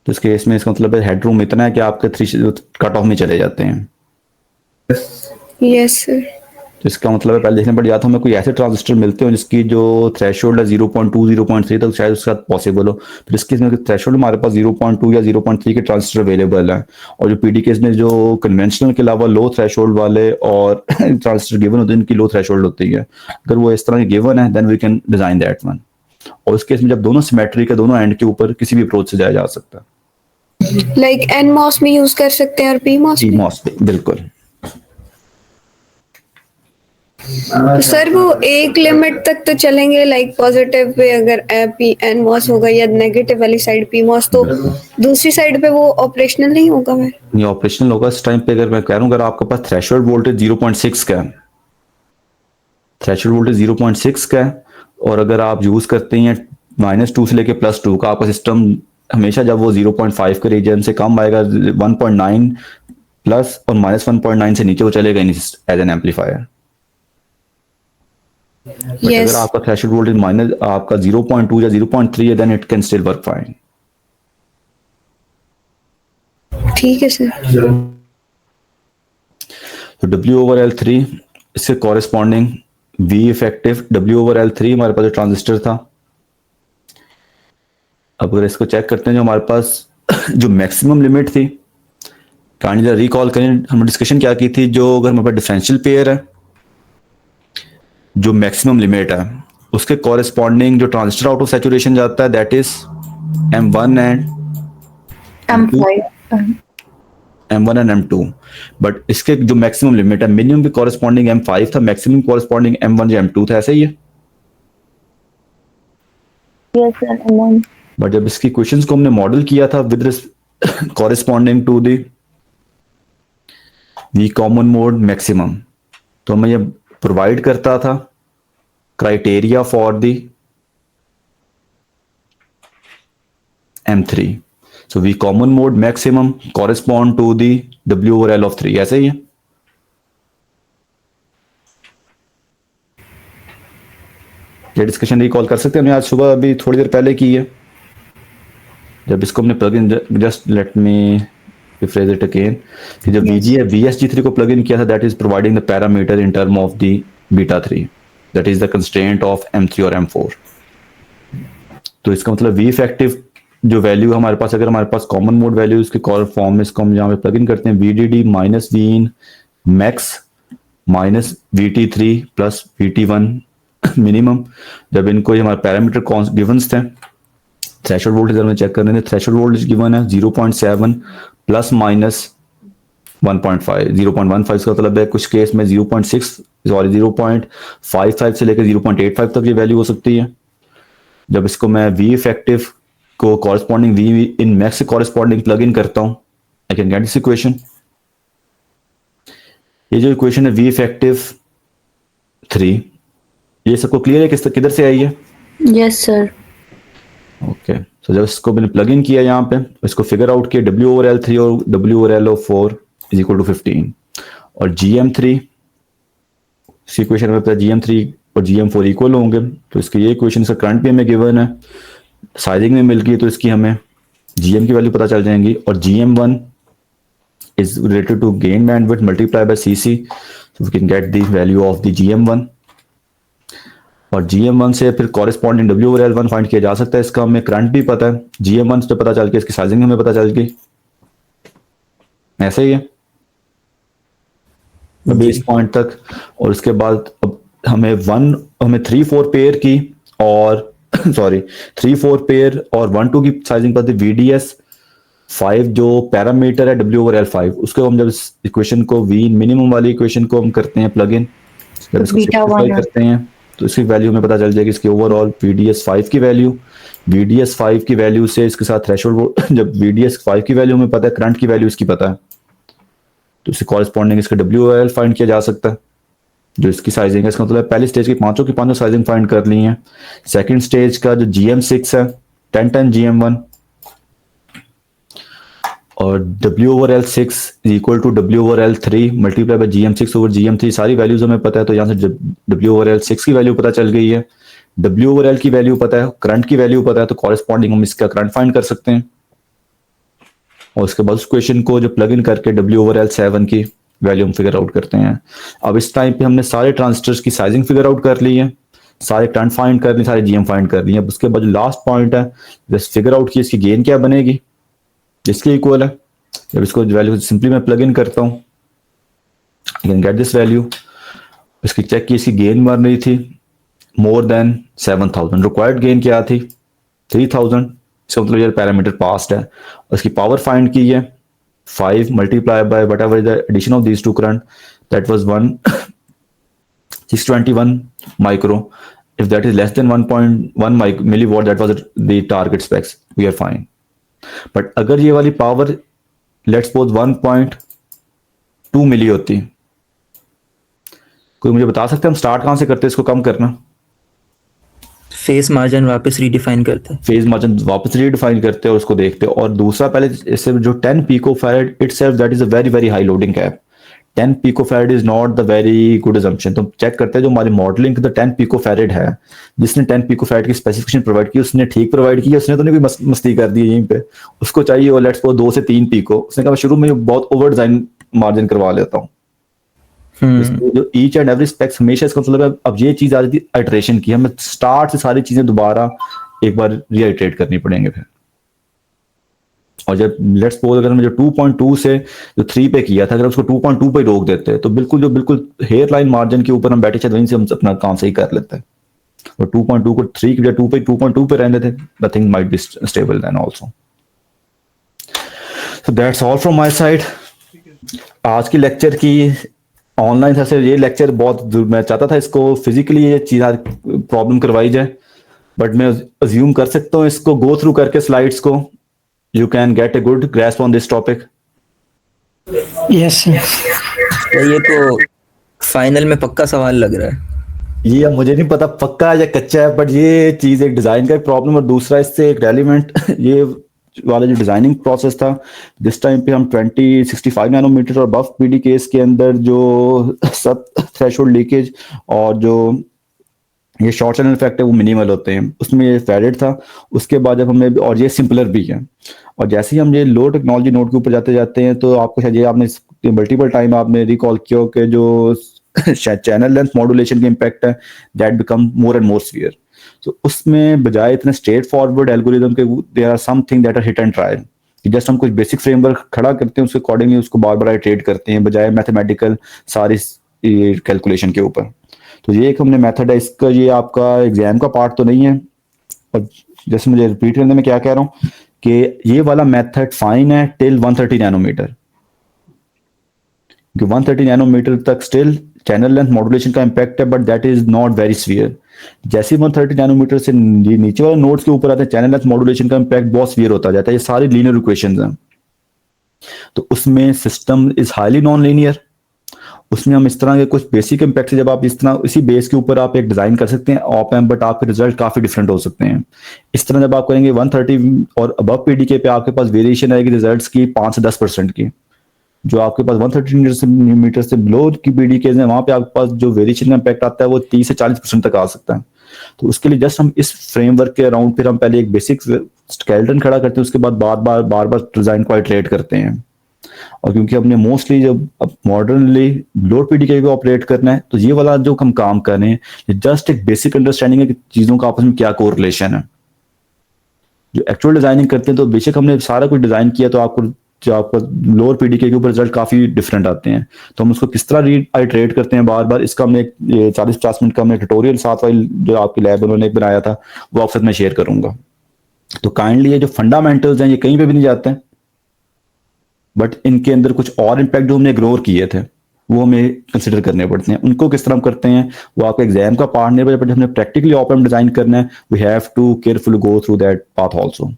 तो इस केस में इसका मतलब है हेडरूम इतना है कि आपके 3 कट ऑफ में चले जाते हैं। Yes sir. तो इसका मतलब है पहले देखना पड़, या तो हमें कोई ऐसे ट्रांजिस्टर मिलते हो जिसकी जो थ्रेशोल्ड है 0.2 0.3 तक शायद उसके साथ पॉसिबल हो। फिर इसके इसमें थ्रेशोल्ड हमारे पास 0.2 या 0.3 के ट्रांजिस्टर अवेलेबल है, और जो पीडी केस में जो कन्वेंशनल के अलावा लो थ्रेशोल्ड वाले और ट्रांजिस्टर गिवन होते हैं इनकी लो थ्रेशोल्ड होती है। अगर वो इस तरह के गिवन है then we can design that one. और उस केस में जब दोनों सिमेट्रिक है, दोनों एंड के ऊपर किसी भी अप्रोच से जाया जा सकता है। लाइक NMOS में यूज कर सकते हैं और PMOS में? PMOS पे बिल्कुल। तो सर वो एक लिमिट तक तो चलेंगे, लाइक पॉजिटिव पे अगर NMOS होगा या नेगेटिव वाली साइड PMOS, तो दूसरी साइड पे वो ऑपरेशनल नहीं होगा? मैं नहीं ऑपरेशनल होगा इस टाइम पे। अगर मैं कह रहा हूँ अगर आपके पास थ्रेशोल्ड वोल्टेज 0.6 का है, थ्रेशोल्ड वोल्टेज 0.6 का है, और अगर आप यूज करते हैं -2 से लेके +2 का, आपका सिस्टम हमेशा जब वो 0.5 के रीजन से कम आएगा 1.9 प्लस और -1.9 से नीचे वो चलेगा नहीं एज एन एम्पलीफायर। Yes. अगर आपका थ्रेशोल्ड वोल्टेज माइनस आपका 0.2 या 0.3 है then it can still work fine. ठीक है सर। तो W/L3 इसके कॉरेस्पॉन्डिंग V इफेक्टिव W/L3 हमारे पास जो ट्रांजिस्टर था। अब अगर इसको चेक करते हैं जो हमारे पास जो मैक्सिमम लिमिट थी, काइंडली रिकॉल करें हमने डिस्कशन क्या की थी। जो अगर हमारे पास डिफरेंशियल पेयर है, जो मैक्सिमम लिमिट है उसके कॉरेस्पॉन्डिंग जो ट्रांजिस्टर आउट ऑफ सैचुरेशन जाता है that is M1 and M1 and M2। But इसके जो मैक्सिमम लिमिट है, मिनिमम भी कॉरेस्पॉन्डिंग M5 था, मैक्सिमम कॉरेस्पॉन्डिंग M1 या M2 था, ऐसा ही है? Yes sir, M1। बट जब इसकी क्वेश्चंस को हमने मॉडल किया था with corresponding to the V common mode maximum, तो हमें ये प्रोवाइड करता था criteria for the M3। So we common mode maximum correspond to the W/L of 3, ऐसे ही है? ये डिस्कशन रिकॉल कर सकते हैं, हमने आज सुबह अभी थोड़ी देर पहले की है जब इसको हमने plug in. Just let me rephrase it again कि जब VSG3 को प्लग इन किया था that is providing the parameter in term of the β3 that is the constraint of M3 और M4। तो इसका मतलब V इफेक्टिव जो वैल्यू हमारे पास, अगर हमारे पास कॉमन मोड वैल्यू इसके कॉल फॉर्म में इसको हम यहाँ पे प्लग इन करते हैं VDD minus Vin max minus VT3 plus VT1 minimum. जब इनको हमारे पैरामीटर गिवंस थे, थ्रेशोल्ड वोल्टेज हमें चेक करने थे, थ्रेशोल्ड वोल्टेज गिवन है 0.7 प्लस माइनस 1.5 0.15 इसका मतलब है कुछ केस में 0.55 से लेकर 0.85 तक ये वैल्यू हो सकती है। जब इसको मैं V इफेक्टिव को कॉरेस्पॉन्डिंग V इन मैक्स से कॉरेस्पॉन्डिंग प्लग इन करता हूं, आई कैन गेट दिस इक्वेशन। ये जो इक्वेशन है V इफेक्टिव 3, ये सबको क्लियर है किधर से आई है? Yes sir. ओके, सो जब इसको मैंने प्लग इन किया यहाँ पे, इसको फिगर आउट किया W/L3 और W/L4 इज इक्वल टू 15, और GM3 इक्वेशन में पता GM3 और GM4 इक्वल होंगे, तो इसकी ये इक्वेशन इसका करंट भी हमें गिवन है, साइजिंग में मिल गई तो इसकी हमें GM की वैल्यू पता चल जाएंगी। और GM1 is related to gain bandwidth multiplied by CC, so we can get the value of the GM1। और GM1 से फिर कॉरेस्पॉन्डिंग W/L1 फाइंड किया जा सकता है। इसका हमें करंट भी पता है, GM1 से पता चल के इसकी साइजिंग हमें पता चल गई। ऐसे ही है अभी इस पॉइंट तक। और उसके बाद अब हमें 3-4 पेयर की और सॉरी 3-4 पेयर और 1-2 की साइजिंग पता है। VDS5 जो पैरामीटर है W/L5, उसको हम जब इक्वेशन को V मिनिमम वाली इक्वेशन को हम करते हैं प्लग इन, जब इसको सिंपलीफाई करते हैं तो इसकी वैल्यू हमें पता चल जाएगी, इसकी ओवरऑल VDS5 की वैल्यू। VDS5 की वैल्यू से इसके साथ थ्रेशोल्ड, जब VDS5 की वैल्यू हमें पता है, करंट की वैल्यू इसकी पता है, तो इससे कॉरेस्पॉन्डिंग इसका W/L फाइंड किया जा सकता है जो इसकी साइजिंग है। इसका मतलब पहली स्टेज की पांचों साइजिंग फाइंड कर ली है। सेकंड स्टेज का जो GM6 है 10 GM1 और W/L6 is equal to W/L3 multiply by GM6/GM3, सारी वैल्यूज हमें पता है। तो यहाँ से W/L6 की वैल्यू पता चल गई है, W/L की वैल्यू पता है, करंट की वैल्यू पता है, तो कॉरेस्पॉन्डिंग हम इसका करंट फाइंड कर सकते हैं। और उसके बाद उस क्वेश्चन को जो प्लग इन करके W/L7 की वैल्यू हम फिगर आउट करते हैं। अब इस टाइम पे हमने सारे ट्रांजिस्टर्स की साइजिंग फिगर आउट कर ली है, सारे करंट फाइंड कर लिए, सारे GM फाइंड कर लिए। अब उसके बाद जो लास्ट पॉइंट है, जब फिगर आउट की इसकी गेन क्या बनेगी, इसके इक्वल है। जब इसको वैल्यू सिंपली मैं प्लग इन करता हूँ, आई कैन गेट दिस वैल्यू। इसकी चेक की, इसकी गेन बन रही थी मोर देन 7000, रिक्वायर्ड गेन क्या थी 3000, इसका मतलब ये पैरामीटर पास्ड है। और इसकी पावर फाइंड की है 5 multiply by whatever the addition of these two current, that was 621 micro. if that is less than 1.1 milliwatt, that was the target specs, we are fine. But अगर ये वाली power let's suppose 1.2 मिली होती, कोई मुझे बता सकते हैं हम स्टार्ट कहां से करते हैं इसको कम करना? फेस मार्जिन वापस रीडिफाइन करते हैं, फेज मार्जिन वापस रीडिफाइन करते हैं और उसको देखते हैं। और दूसरा पहले इससे जो 10 picofarad itself, that is a very very high loading cap. 10 picofarad is not the very good assumption। तो चेक करते हैं जो हमारी मॉडलिंग द 10 पिकोफैराड है, जिसने 10 पिकोफैराड की स्पेसिफिकेशन प्रोवाइड की, उसने ठीक प्रोवाइड की, उसने तो नहीं कोई मस्ती कर दी यहीं पे। उसको चाहिए और लेट्स सपोज 2 से 3 पिको, उसने कहा शुरू में बहुत ओवर डिजाइन मार्जिन करवा लेता हूँ। जो ईच एंड एवरी स्पेक्स हमेशा इसका मतलब है, अब ये चीज आ जाती है आइटरेशन की, हमें स्टार्ट से सारी चीजें दोबारा एक बार रीआइटरेट करनी पड़ेंगे फिर। और जब लेट्स सपोज अगर हमने जो 2.2 से जो 3 पे किया था, अगर उसको 2.2 पे रोक देते हैं तो बिल्कुल हेयर लाइन मार्जिन के ऊपर हम बैठे थे, वहीं से हम अपना काम सही कर लेते हैं। और 2.2 को 3 की बजाय 2.2 पे रहने थे, nothing might be stable then also. So that's all from my side. आज की लेक्चर की ऑनलाइन था, ये लेक्चर बहुत मैं चाहता था इसको फिजिकली ये चीज प्रॉब्लम करवाई जाए, बट मैं अज्यूम कर सकता हूँ इसको गो थ्रू करके स्लाइड्स को you can get a good grasp on this topic. Yes sir. तो ये तो फाइनल में पक्का सवाल लग रहा है। ये अब मुझे नहीं पता पक्का है या कच्चा है, बट ये चीज एक डिजाइन का प्रॉब्लम और दूसरा इससे एक रेलिवेंट ये वाला जो डिजाइनिंग प्रोसेस था, जिस टाइम पे हम 2065 नैनोमीटर और बफ PDKs के अंदर जो सब थ्रेशोल्ड लीकेज और जो ये शॉर्ट चैनल इफेक्ट है वो मिनिमल होते हैं, उसमें ये फेडेड था। उसके बाद जब हमने, और ये सिंपलर भी है, और जैसे ही हम ये लो टेक्नोलॉजी नोड के ऊपर जाते हैं तो आपको शायद ये आपने मल्टीपल टाइम आपने रिकॉल किया कि जो चैनल लेंथ मॉड्यूलेशन के इम्पैक्ट है that become more and more severe. तो उसमें बजाय इतने स्ट्रेट फॉरवर्ड एल्गोरिदम के, there are something that are hit and try, just हम कुछ बेसिक फ्रेमवर्क खड़ा करते हैं, उसके अकॉर्डिंगली उसको बार बार इटरेट करते हैं बजाय मैथमेटिकल सारी कैलकुलेशन के ऊपर। तो ये एक हमने मेथड है इसका, ये आपका एग्जाम का पार्ट तो नहीं है, और जैसे मुझे रिपीट करने में क्या कह रहा हूँ कि ये वाला मेथड फाइन है टिल 130 नैनोमीटर, 130 नैनोमीटर तक स्टिल चैनल लेंथ मॉड्यूलेशन का इम्पैक्ट है, but that is not very severe. जैसे 130 नैनोमीटर से नीचे वाले नोड्स के ऊपर आते हैं, चैनल लेंथ मॉड्यूलेशन का इम्पैक्ट बहुत सीवियर होता जाता है। ये सारी लीनियर इक्वेशंस हैं, तो उसमें system is highly non linear. उसमें हम इस तरह के कुछ बेसिक इम्पैक्ट से, जब आप इस तरह इसी बेस के ऊपर आप एक डिजाइन कर सकते हैं ऑप एम्प, बट आपके रिजल्ट काफी डिफरेंट हो सकते हैं। इस तरह जब आप करेंगे 130 और अबव PDK पे आपके पास वेरिएशन आएगी रिजल्ट्स की 5 से 10% की। जो आपके पास 130 मीटर से बिलो की PDK है, वहां पे आपके पास जो वेरिएशन का इम्पैक्ट आता है वो 30 से 40% तक आ सकता है। तो उसके लिए जस्ट हम इस फ्रेमवर्क के अराउंड फिर हम पहले एक बेसिक स्केलेटन खड़ा करते हैं, उसके बाद बार बार डिजाइन को इटरेट करते हैं। और क्योंकि हमने मोस्टली जब अब मॉडर्नली लोअर पीडीके को ऑपरेट करना है, तो ये वाला जो हम काम कर रहे हैं जस्ट एक बेसिक अंडरस्टैंडिंग है कि चीज़ों का आपस में क्या कोरिलेशन है। जो एक्चुअल डिजाइनिंग करते हैं तो बेशक हमने सारा कुछ डिजाइन किया तो आपको जो आपका लोअर पीडीके के ऊपर रिजल्ट काफी डिफरेंट आते हैं, तो हम उसको किस तरह रीइटरेट करते हैं बार बार, इसका हमने 40-50 मिनट का हमने ट्यूटोरियल साथ वाली जो आपकी लैब उन्होंने एक बनाया था वो आपके साथ मैं शेयर करूंगा। तो काइंडली ये जो फंडामेंटल्स हैं ये कहीं पे भी नहीं जाते हैं, बट इनके अंदर कुछ और इम्पैक्ट जो हमने इग्नोर किए थे वो हमें कंसिडर करने पड़ते हैं। उनको किस तरह हम करते हैं वो आपका एग्जाम का पार्ट नहीं, बट हमने प्रैक्टिकली ऑप डिजाइन करना है, we have to carefully go through that path also.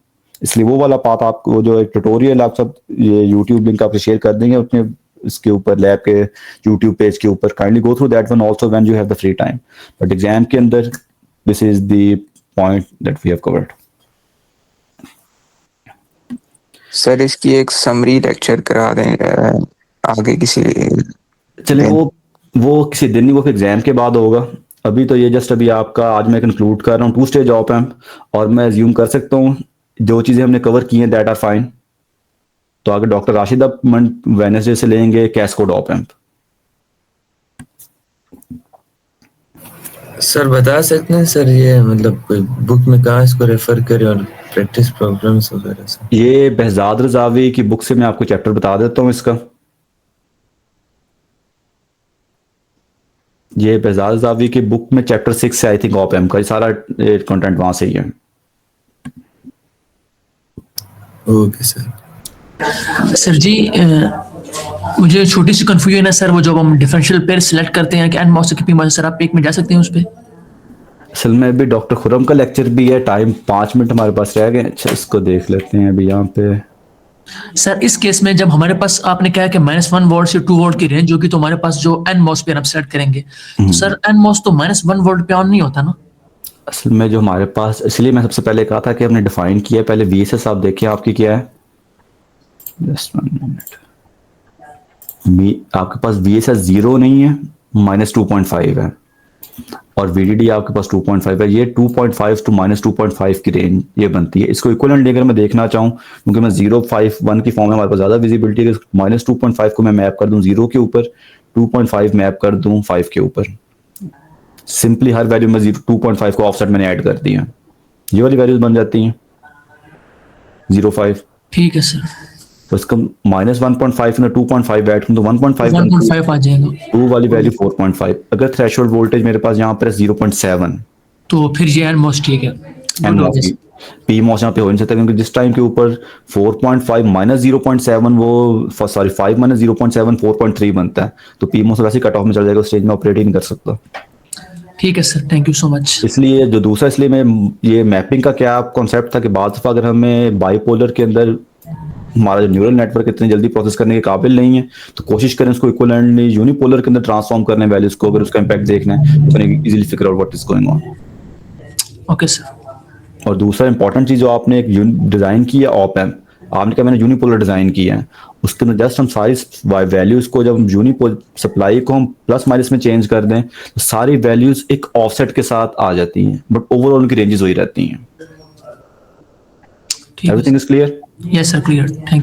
इसलिए वो वाला पाथ आपको जो एक ट्यूटोरियल आप सब ये यूट्यूब लिंक आपको शेयर कर देंगे अपने इसके ऊपर लैब के यूट्यूब पेज के ऊपर, kindly go through that one also when you have the free time. But exam के अंदर this is the point that we have covered. Sir इसकी एक समरी लेक्चर करा दें आगे किसी। चलिए वो किसी दिन नहीं, वो एग्जाम के बाद होगा। अभी तो ये जस्ट अभी आपका आज मैं कंक्लूड कर रहा हूँ 2 स्टेज ऑप एम्प, और मैं अज्यूम कर सकता हूँ जो चीजें हमने कवर की हैं दैट आर फाइन। तो आगे डॉक्टर राशिदा वेडनेसडे से लेंगे कैस्कोड ऑप एम्प। सर बता सकते हैं सर ये मतलब कोई बुक में कहाँ इसको रेफर करें और प्रैक्टिस प्रॉब्लम्स वगैरह से? ये behzad रज़ावी की बुक से मैं आपको चैप्टर बता देता हूँ इसका। ये behzad रज़ावी की बुक में चैप्टर 6 से आई थिंक ऑप एम्प का सारा कंटेंट वहां से ही है। Okay sir. सर जी मुझे छोटी सी कंफ्यूजन है सर, वो जब हम डिफरेंशियल पेयर सिलेक्ट करते हैं कि एन मॉस की पी मॉस, सर आप एक में जा सकते हैं उस पर? असल में अभी डॉक्टर खुरम का लेक्चर भी है, टाइम 5 मिनट हमारे पास रह गए। अच्छा इसको देख लेते हैं अभी यहाँ पे। सर इस केस में जब हमारे पास आपने कहा कि -1 वोल्ट से 2 वोल्ट की रेंज होगी तो हमारे पास जो एन मॉस पेयर हम सेलेक्ट करेंगे, तो सर एन मॉस तो -1 वोल्ट पे ऑन नहीं होता ना? असल में जो हमारे पास, इसलिए मैं सबसे पहले कहा था कि हमने डिफाइन किया है। पहले VSS आप देखिए आपकी क्या है, जस्ट 1 मिनट। आपके पास VSS 0 नहीं है, -2.5 है, और VDD आपके पास 2.5 है। ये 2.5 to -2.5 की रेंज ये बनती है। इसको इक्विवेलेंट अगर मैं देखना चाहूँ, क्योंकि मैं 0.51 की फॉर्म में हमारे पास ज़्यादा विजिबिलिटी है, -2.5 को मैं मैप कर दूं 0 के ऊपर, 2.5 मैप कर दूं 5 के ऊपर। सिंपली हर वैल्यू में 2.5 को ऑफसेट मैंने ऐड कर दिया, ये वाली वैल्यूज बन जाती हैं 0.5। ठीक है सर। तो इसका -1.5 में 2.5 ऐड करूं तो 1.5 आ जाएगा। 2 वाली वैल्यू 4.5। अगर थ्रेशोल्ड वोल्टेज मेरे पास यहाँ पर 0.7, तो फिर ये एन मॉस ठीक है। पी मॉस यहाँ पे हो नहीं सकता, क्योंकि जिस टाइम के ऊपर 4.5 -0.7 वो सॉरी 5 - 0.7 4.3 बनता है, तो पी मॉस वैसे कट ऑफ में चल जाएगा, स्टेज में ऑपरेट ही नहीं कर सकता। ठीक है sir, thank you so much. इसलिए जो दूसरा, इसलिए मैं ये मैपिंग का क्या कॉन्सेप्ट था कि बाद दफा अगर हमें बाइपोलर के अंदर हमारा जो न्यूरल नेटवर्क इतनी जल्दी प्रोसेस करने के काबिल नहीं है, तो कोशिश करें उसको इक्विवेलेंटली यूनिपोलर के अंदर ट्रांसफॉर्म करने वैल्यूज को। अगर उसका इंपैक्ट देखना है तो easily figure out what is going on. Okay sir. और दूसरा इंपॉर्टेंट चीज जो आपने एक डिजाइन की है ऑप एम्प, आपने कहा मैंने यूनिपोलर डिजाइन किया है, उसके अंदर जस्ट हम सारी वैल्यूज को, जब हम यूनिपोल सप्लाई को हम प्लस माइनस में चेंज कर दें तो सारी वैल्यूज एक ऑफसेट के साथ आ जाती हैं, बट ओवरऑल उनकी रेंजेस वही रहती हैं। Everything is clear? Yes sir, clear, thank you.